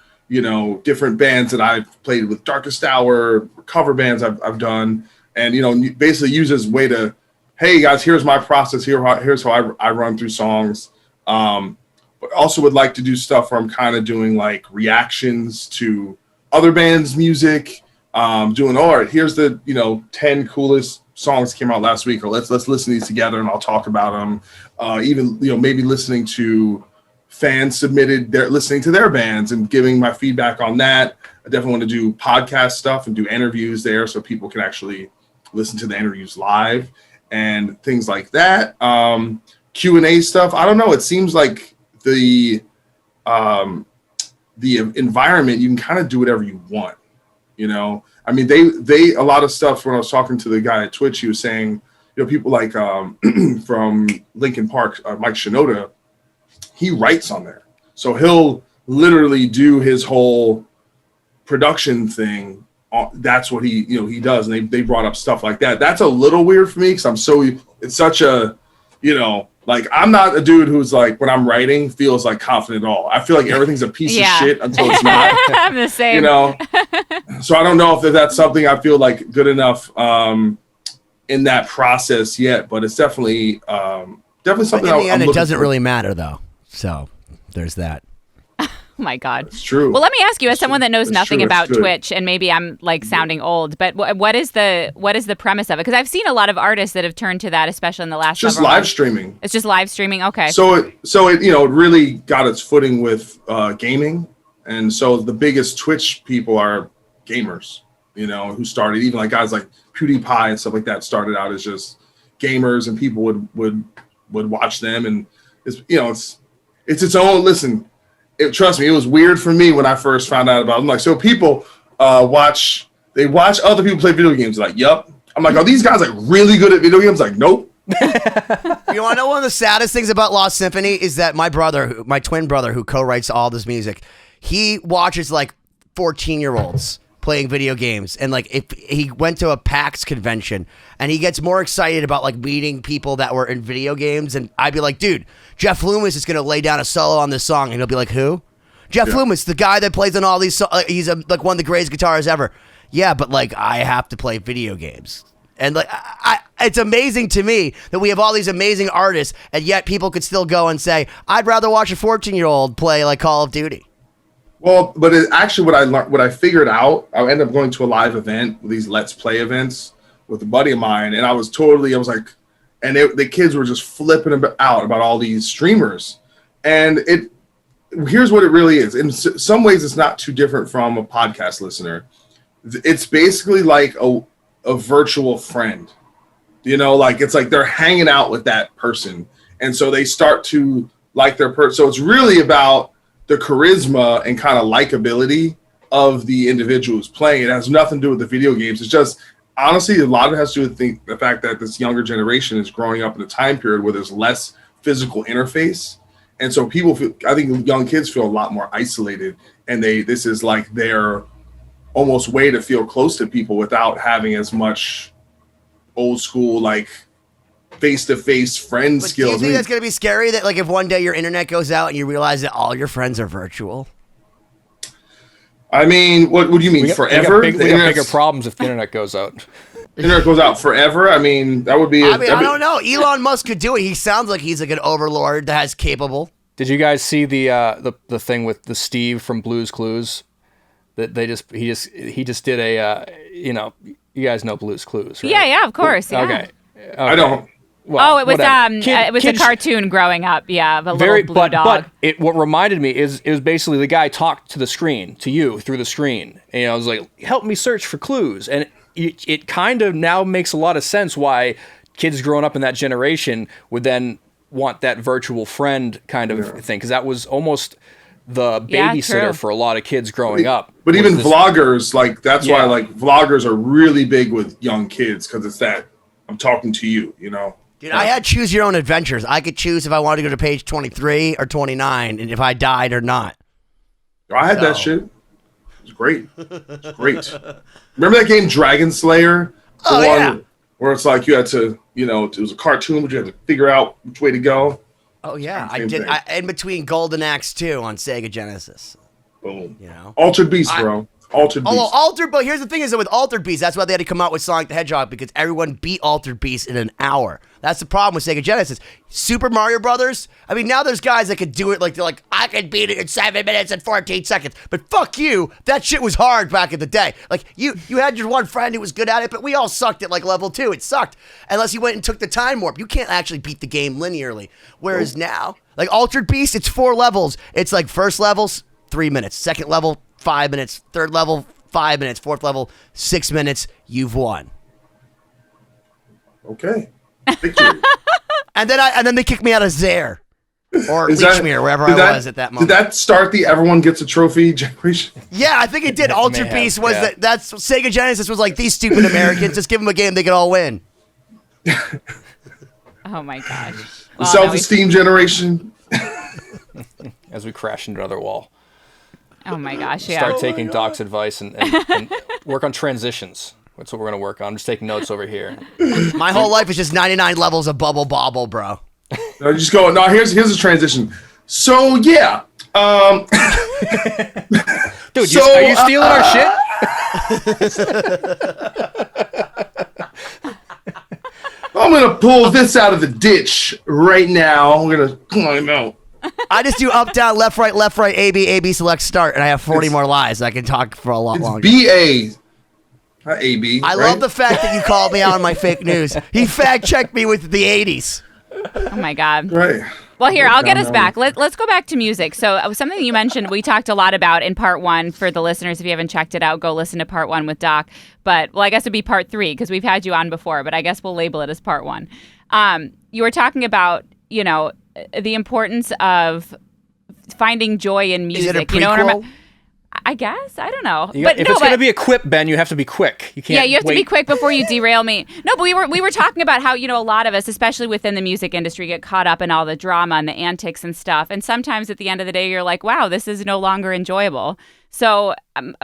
different bands that I've played with, Darkest Hour, cover bands I've done. And, basically use as a way to, hey guys, here's my process. Here's how I run through songs. But also would like to do stuff where I'm kind of doing like reactions to other bands' music, doing, all right, here's the, 10 coolest songs came out last week, or let's listen to these together and I'll talk about them. Even maybe listening to fans listening to their bands and giving my feedback on that. I definitely want to do podcast stuff and do interviews there so people can actually listen to the interviews live and things like that. Q&A stuff. I don't know. It seems like the environment, you can kind of do whatever you want. I mean, they a lot of stuff. When I was talking to the guy at Twitch, he was saying, people like from Linkin Park, Mike Shinoda, he writes on there, so he'll literally do his whole production thing. That's what he does, and they brought up stuff like that. That's a little weird for me because it's such a, like I'm not a dude who's like when I'm writing feels like confident at all. I feel like everything's a piece of shit until it's not. I'm the same. So I don't know if that's something I feel like good enough in that process yet, but it's definitely something. In the end, it doesn't really matter though. So there's that. Oh my God. It's true. Well, let me ask you, as someone that knows nothing about Twitch, and maybe I'm like sounding old, but what is the premise of it? Because I've seen a lot of artists that have turned to that, especially in the last. Just live streaming. It's just live streaming. Okay. So it it really got its footing with gaming, and so the biggest Twitch people are gamers. Who started, even like guys like PewDiePie and stuff like that started out as just gamers, and people would watch them, and it's its own. Listen. Trust me, it was weird for me when I first found out about it. I'm like, so people watch other people play video games. Like, yup. I'm like, are these guys like really good at video games? Like, nope. You want to know one of the saddest things about Lost Symphony is that my twin brother, who co-writes all this music, he watches like 14-year-olds playing video games, and like if he went to a PAX convention and he gets more excited about like meeting people that were in video games, and I'd be like, dude, Jeff Loomis is gonna lay down a solo on this song, and he'll be like, who? Jeff Loomis, the guy that plays on all these songs. He's like one of the greatest guitarists ever. Yeah, but like I have to play video games. And like, it's amazing to me that we have all these amazing artists, and yet people could still go and say, "I'd rather watch a 14-year-old play like Call of Duty." Well, but actually, what I learned, what I figured out, I ended up going to a live event, these Let's Play events, with a buddy of mine, and I was like, and the kids were just flipping out about all these streamers, and here's what it really is. In some ways, it's not too different from a podcast listener. It's basically like a virtual friend, like it's like they're hanging out with that person, and so they start to like their person. So it's really about the charisma and kind of likability of the individual who's playing. It has nothing to do with the video games. It's just, honestly, a lot of it has to do with the fact that this younger generation is growing up in a time period where there's less physical interface. And so I think young kids feel a lot more isolated, and this is like their almost way to feel close to people without having as much old school, like, face-to-face friend skills. Do you think that's going to be scary, that like if one day your internet goes out and you realize that all your friends are virtual? I mean, what do you mean, forever? We got bigger problems if the internet goes out. The internet goes out forever? I mean, that would be... I don't know. Elon Musk could do it. He sounds like he's like an overlord that's capable. Did you guys see the thing with the Steve from Blue's Clues? That he just did a you guys know Blue's Clues, right? Yeah, of course. Yeah. Okay. I don't. Well, it was it was a cartoon growing up, of a little blue dog. But what reminded me is it was basically the guy talked to the screen, to you through the screen, and I was like, help me search for clues, and it kind of now makes a lot of sense why kids growing up in that generation would then want that virtual friend kind of thing, because that was almost the babysitter for a lot of kids growing up. But even vloggers, like, that's why like vloggers are really big with young kids, because it's that I'm talking to you, Dude, I had choose your own adventures. I could choose if I wanted to go to page 23 or 29 and if I died or not. I had that shit. It was great. Great. Remember that game Dragon Slayer? Where it's like you had to, it was a cartoon, but you had to figure out which way to go. Oh, yeah. I did. In between Golden Axe 2 on Sega Genesis. Boom. Altered Beast, bro. Altered Beast. But here's the thing is that with Altered Beast, that's why they had to come out with Sonic the Hedgehog, because everyone beat Altered Beast in an hour. That's the problem with Sega Genesis. Super Mario Brothers, I mean, now there's guys that could do it, like, they're like, I could beat it in 7 minutes and 14 seconds. But fuck you, that shit was hard back in the day. Like, you had your one friend who was good at it, but we all sucked at, like, level 2. It sucked. Unless you went and took the time warp. You can't actually beat the game linearly. Whereas now, like, Altered Beast, it's 4 levels. It's like first level's 3 minutes. Second level, 5 minutes. Third level, 5 minutes. Fourth level, 6 minutes. You've won. Okay. Victory. and then they kicked me out of Zaire or Leechmere, wherever I was at that moment. Did that start the everyone gets a trophy generation? Yeah, I think it did. Altered Beast was that's Sega Genesis was like, these stupid Americans, just give them a game they could all win. Oh my gosh. The self-esteem generation. As we crash into another wall. Oh my gosh, yeah. Start taking Doc's advice and work on transitions. That's what we're going to work on. I'm just taking notes over here. My whole life is just 99 levels of Bubble Bobble, bro. No, just go. No, here's a transition. So, yeah. Dude, are you stealing our shit? I'm going to pull this out of the ditch right now. I'm going to climb out. I just do up, down, left, right, A, B, select, start, and I have 40 more lives. I can talk for a lot longer. B-A. Not A-B, I love the fact that you called me out on my fake news. He fact-checked me with the 80s. Oh, my God. Right. Well, here, I'll get us back. Let's go back to music. So something you mentioned, we talked a lot about in part 1. For the listeners, if you haven't checked it out, go listen to part 1 with Doc. But, well, I guess it'd be part 3 because we've had you on before, but I guess we'll label it as part 1. You were talking about, the importance of finding joy in music. Is it a prequel? I guess. I don't know. If it's going to be a quip, Ben, you have to be quick. You can't. Yeah, you have to be quick before you derail me. No, but we were talking about how, a lot of us, especially within the music industry, get caught up in all the drama and the antics and stuff. And sometimes at the end of the day, you're like, wow, this is no longer enjoyable. So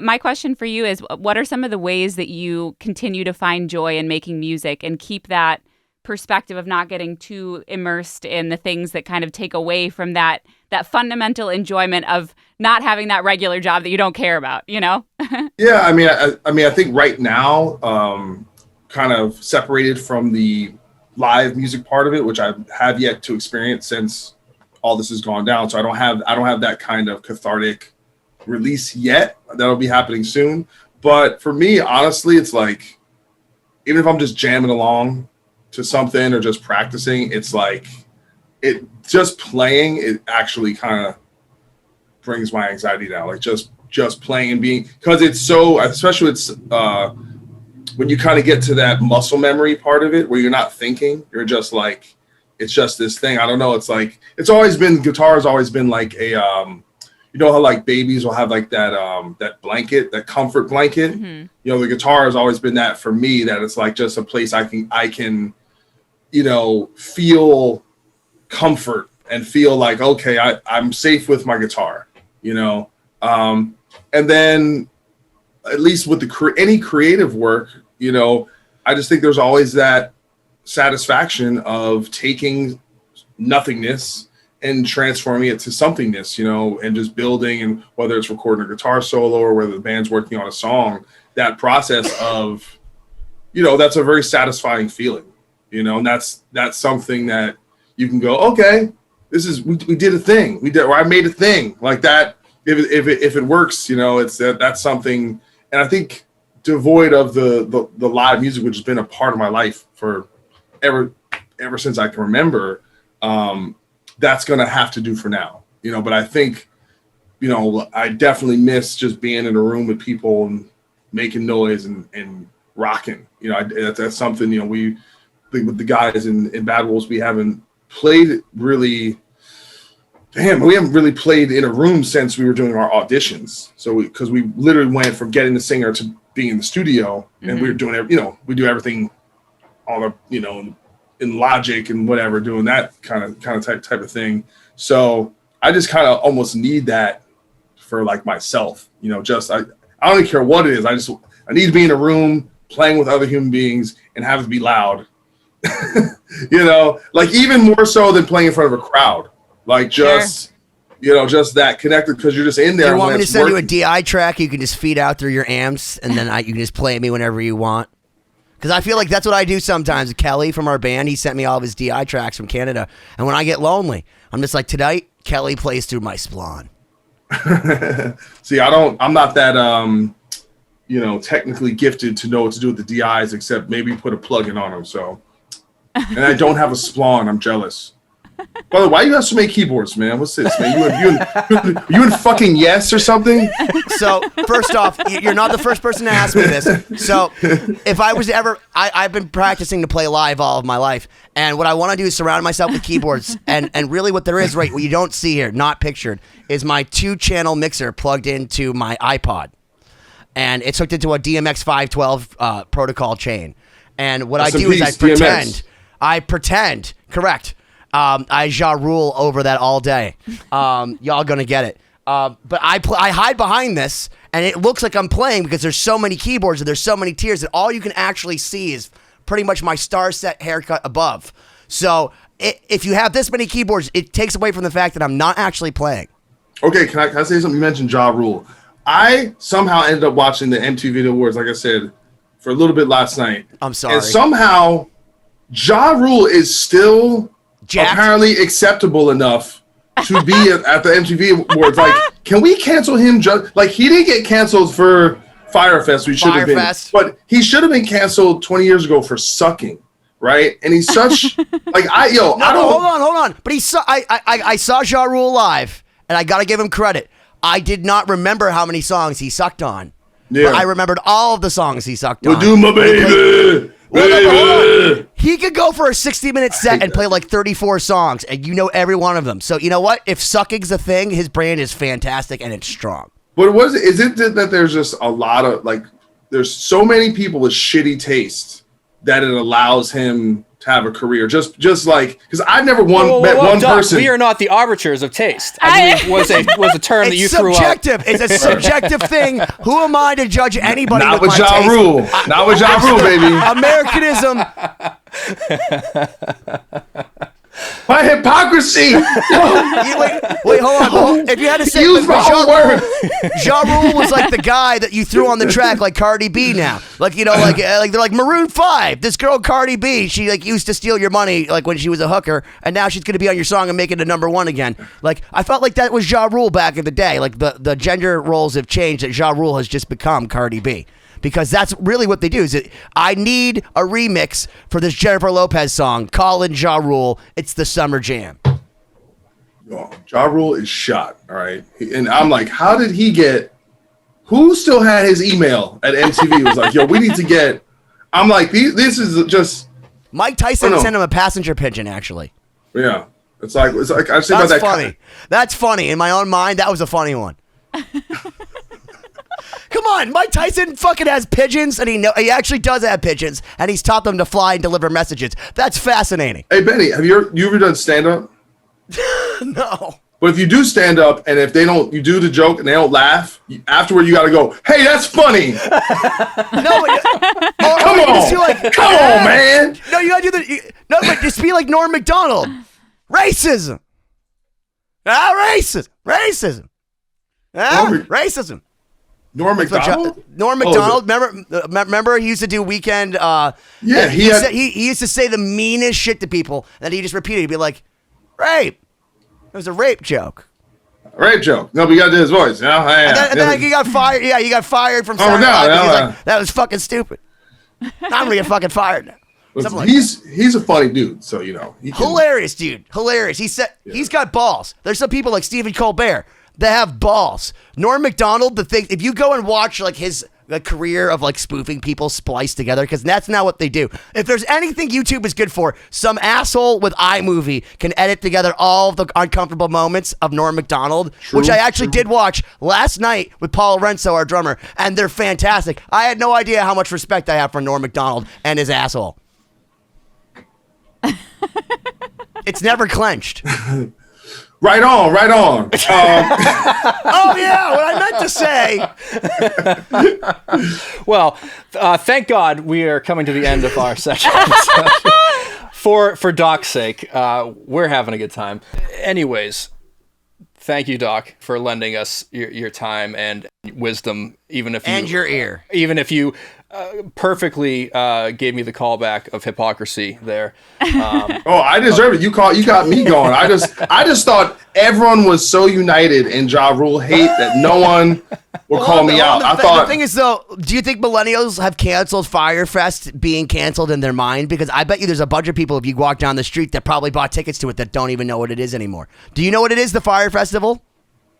my question for you is, what are some of the ways that you continue to find joy in making music and keep that perspective of not getting too immersed in the things that kind of take away from that fundamental enjoyment of not having that regular job that you don't care about, Yeah, I mean, I think right now, kind of separated from the live music part of it, which I have yet to experience since all this has gone down. So I don't have that kind of cathartic release yet. That'll be happening soon. But for me, honestly, it's like, even if I'm just jamming along to something or just practicing, it's like it just playing, it actually kind of brings my anxiety down. Like just playing and being, because it's so, especially it's when you kind of get to that muscle memory part of it where you're not thinking, you're just like, it's just this thing. I don't know. It's like, guitar has always been like a, you know how like babies will have like that blanket, that comfort blanket. Mm-hmm. You know, the guitar has always been that for me. That it's like just a place I can, you know, feel comfort and feel like, okay, I'm safe with my guitar. You know, and then at least with any creative work, you know, I just think there's always that satisfaction of taking nothingness and transforming it to somethingness, you know, and just building, and whether it's recording a guitar solo or whether the band's working on a song, that process of, you know, that's a very satisfying feeling, you know, and that's something that you can go, okay, we did a thing, or I made a thing like that. If it works, you know, that's something. And I think devoid of the live music, which has been a part of my life for ever since I can remember, that's going to have to do for now, you know. But I think, you know, I definitely miss just being in a room with people and making noise and rocking. You know, that's something, you know, with the guys in Bad Wolves, we haven't played really. Damn, we haven't really played in a room since we were doing our auditions. So because we literally went from getting the singer to being in the studio, and we were doing, you know, we do everything on a, you know, in Logic and whatever, doing that kind of type of thing. So I just kind of almost need that for like myself, you know. Just I don't even care what it is. I need to be in a room playing with other human beings and have it be loud. You know, like even more so than playing in front of a crowd. Like just, you know, just that connected, because you're just in there. You want me to send you a DI track you can just feed out through your amps, and then you can just play me whenever you want? Because I feel like that's what I do sometimes. Kelly from our band, he sent me all of his DI tracks from Canada. And when I get lonely, I'm just like, tonight, Kelly plays through my Splon. See, I'm not that, you know, technically gifted to know what to do with the DIs, except maybe put a plug-in on them. So, and I don't have a Splon. I'm jealous. By the way, why you have so many keyboards, man? What's this, man? You in fucking Yes or something? So, first off, you're not the first person to ask me this. So, if I was ever, I've been practicing to play live all of my life, and what I want to do is surround myself with keyboards, and really what there is, right, what you don't see here, not pictured, is my 2-channel mixer plugged into my iPod, and it's hooked into a DMX 512 protocol chain. And what I do is I pretend, correct. I Ja Rule over that all day. Y'all gonna get it. But I hide behind this, and it looks like I'm playing because there's so many keyboards and there's so many tiers that all you can actually see is pretty much my star set haircut above. So if you have this many keyboards, it takes away from the fact that I'm not actually playing. Okay, can I say something? You mentioned Ja Rule. I somehow ended up watching the MTV Video Awards, like I said, for a little bit last night. I'm sorry. And somehow Ja Rule is still apparently acceptable enough to be at the MTV Awards. Like, can we cancel him? Like, he didn't get canceled for Fyre Fest. We should have been, but he should have been canceled 20 years ago for sucking, right? And he's such like I don't hold on. But I saw Ja Rule live, and I gotta give him credit. I did not remember how many songs he sucked on. Yeah, but I remembered all of the songs he sucked on. Do my baby. He could go for a 60-minute set and play like 34 songs, and you know every one of them. So you know what? If sucking's a thing, his brand is fantastic and it's strong. But is it that there's just a lot of, like, there's so many people with shitty taste that it allows him to have a career? Just like, because I've never met one person. We are not the arbiters of taste. I believe was a term that you threw out. It's a subjective thing. Who am I to judge anybody? Not with Ja Rule. Not with Ja Rule, baby. Americanism. My hypocrisy. Wait, hold on. If you had to say, Use my own word. Ja Rule was like the guy that you threw on the track, like Cardi B now. Like, you know, like they're like Maroon 5. This girl Cardi B, she like used to steal your money like when she was a hooker, and now she's gonna be on your song and make it a #1 again. Like, I felt like that was Ja Rule back in the day. Like the gender roles have changed. That Ja Rule has just become Cardi B. Because that's really what they do. Is it? I need a remix for this Jennifer Lopez song. Call in Ja Rule. It's the summer jam. Oh, Ja Rule is shot. All right, and I'm like, how did he get? Who still had his email at MTV? It was like, yo, we need to get. I'm like, this is just. Mike Tyson sent him a passenger pigeon. Actually. Yeah, it's like I say about that. Funny. That's funny. In my own mind, that was a funny one. Come on, Mike Tyson fucking has pigeons, and he actually does have pigeons, and he's taught them to fly and deliver messages. That's fascinating. Hey Benny, have you ever done stand up? No. But if you do stand up, and if you do the joke and they don't laugh, afterward you got to go, hey, that's funny. No, come on, come on, man. No, you gotta do but just be like Norm Macdonald. Racism. Racism. Racism. Norm Macdonald? Norm Macdonald, remember he used to do Weekend. He used to say the meanest shit to people, and he just repeated. He'd be like, "Rape." It was a rape joke. Rape joke. No, but you got to do his voice. You know? And then he got fired. Yeah, he got fired from. Oh, no. That was fucking stupid. I'm gonna get fucking fired now. Listen, he's a funny dude, so you know. Hilarious, dude. Hilarious. He's got balls. There's some people like Stephen Colbert that have balls. Norm Macdonald, if you go and watch like his career of like spoofing people spliced together, because that's not what they do. If there's anything YouTube is good for, some asshole with iMovie can edit together all of the uncomfortable moments of Norm Macdonald, which I actually did watch last night with Paul Renzo, our drummer, and they're fantastic. I had no idea how much respect I have for Norm Macdonald and his asshole. It's never clenched. Right on. Oh, yeah, what I meant to say. Well, thank God we are coming to the end of our session. For Doc's sake, we're having a good time. Anyways, thank you, Doc, for lending us your time and wisdom, even if your ear. Even if you perfectly gave me the callback of hypocrisy there. I deserve it. You got me going. I just thought everyone was so united in Ja Rule hate that no one would call me out. The thing is, though, do you think millennials have canceled Fyre Fest being canceled in their mind? Because I bet you there's a bunch of people, if you walk down the street, that probably bought tickets to it that don't even know what it is anymore. Do you know what it is, the Fyre Festival?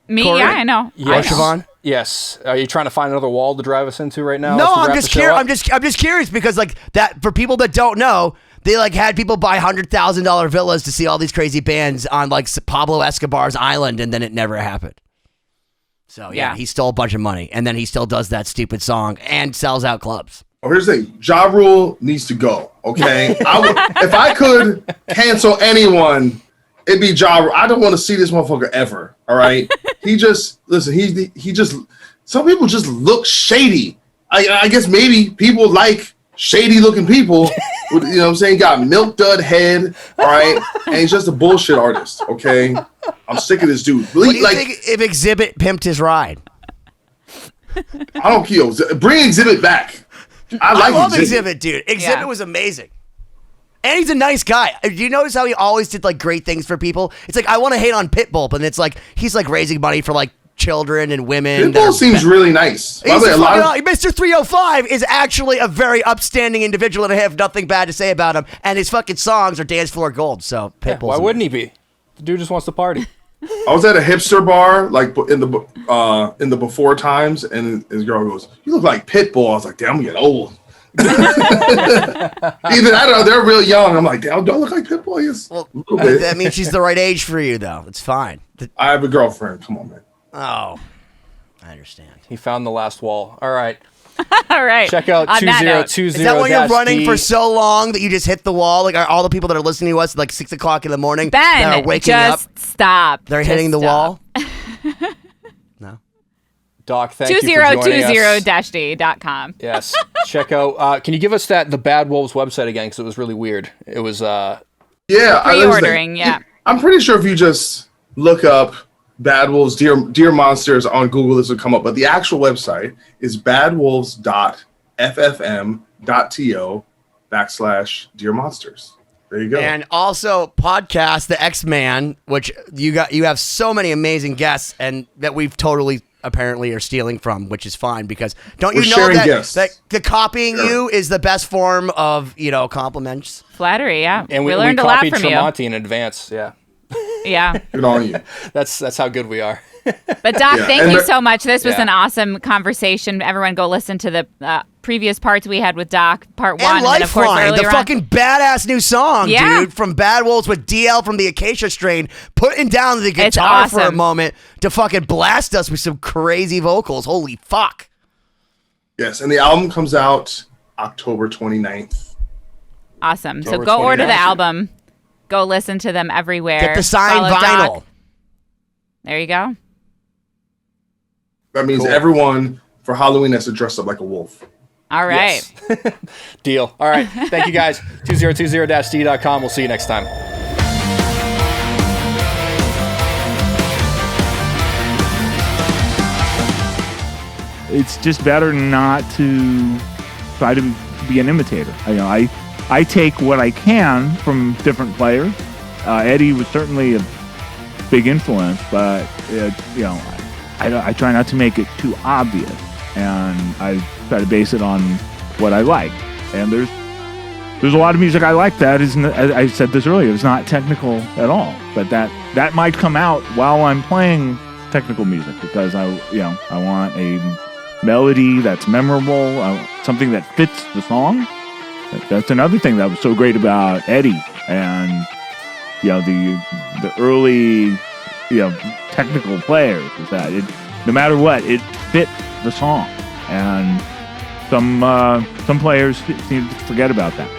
Me? Cory? Yeah, I know. Yes. Siobhán? Yes. Are you trying to find another wall to drive us into right now? No, I'm just curious. I'm just curious because like that for people that don't know, they like had people buy $100,000 villas to see all these crazy bands on like Pablo Escobar's island, and then it never happened. So yeah, he stole a bunch of money, and then he still does that stupid song and sells out clubs. Oh, here's the thing. Ja Rule needs to go. Okay, if I could cancel anyone, it'd be Ja Rule. I don't want to see this motherfucker ever. All right. He just some people just look shady. I guess maybe people like shady looking people. You know what I'm saying? Got milk dud head. All right. And he's just a bullshit artist. Okay. I'm sick of this dude. What do you think if Exhibit pimped his ride? I don't care. Bring Exhibit back. I love Exhibit, dude. Exhibit was amazing. And he's a nice guy. Do you notice how he always did like great things for people? It's like I want to hate on Pitbull, but it's like he's like raising money for like children and women. Pitbull seems really nice. Mr. 305 is actually a very upstanding individual, and I have nothing bad to say about him. And his fucking songs are dance floor gold. So Pitbull. Why wouldn't he be? The dude just wants to party. I was at a hipster bar like in the before times, and his girl goes, "You look like Pitbull." I was like, "Damn, I'm getting old." Either I don't know, they're real young. I'm like, damn, don't look like Pitbull. Yes. Well, that means she's the right age for you, though. It's fine. I have a girlfriend. Come on, man. Oh, I understand. He found the last wall. All right. All right. Check out 2020. Is that when you're running for so long that you just hit the wall? Like, are all the people that are listening to us at like 6 o'clock in the morning that are waking just up? Stop. They're hitting the wall? No. Doc, thank you for joining us. 2020-d.com. Yes. Check out. Can you give us the Bad Wolves website again? Because it was really weird. It was. Yeah, pre-ordering. Yeah, I'm pretty sure if you just look up Bad Wolves Dear Monsters on Google, this will come up. But the actual website is badwolves.ffm.to/Dear Monsters. There you go. And also podcast the X-Men, which you have so many amazing guests and that we've totally apparently are stealing from, which is fine because don't you know that the copying you is the best form of, compliments? Flattery, yeah. And we learned a lot from Tremonti in advance, yeah. Yeah. Good on you. That's how good we are. But Doc, thank you so much. This was Yeah. an awesome conversation. Everyone go listen to the previous parts we had with Doc, part 1. And And then, of course, Lifeline, the earlier on. fucking badass new song, Yeah. dude, from Bad Wolves with DL from the Acacia Strain, putting down the guitar for a awesome. moment to fucking blast us with some crazy vocals. Holy fuck. Yes, and the album comes out October 29th. Awesome. So October go order the 29th. album. Go listen to them everywhere. Get the signed Follow vinyl. Doc. There you go. That means Cool. everyone for Halloween has to dress up like a wolf. All right. Yes. Deal. All right. Thank you, guys. 2020-d.com. We'll see you next time. It's just better not to try to be an imitator. I take what I can from different players. Eddie was certainly a big influence, but I try not to make it too obvious, and I try to base it on what I like. And there's a lot of music I like that isn't, as I said this earlier, it's not technical at all, but that might come out while I'm playing technical music because I want a melody that's memorable, something that fits the song. That's another thing that was so great about Eddie and the early technical players is that no matter what, it fit the song, and some players seem to forget about that.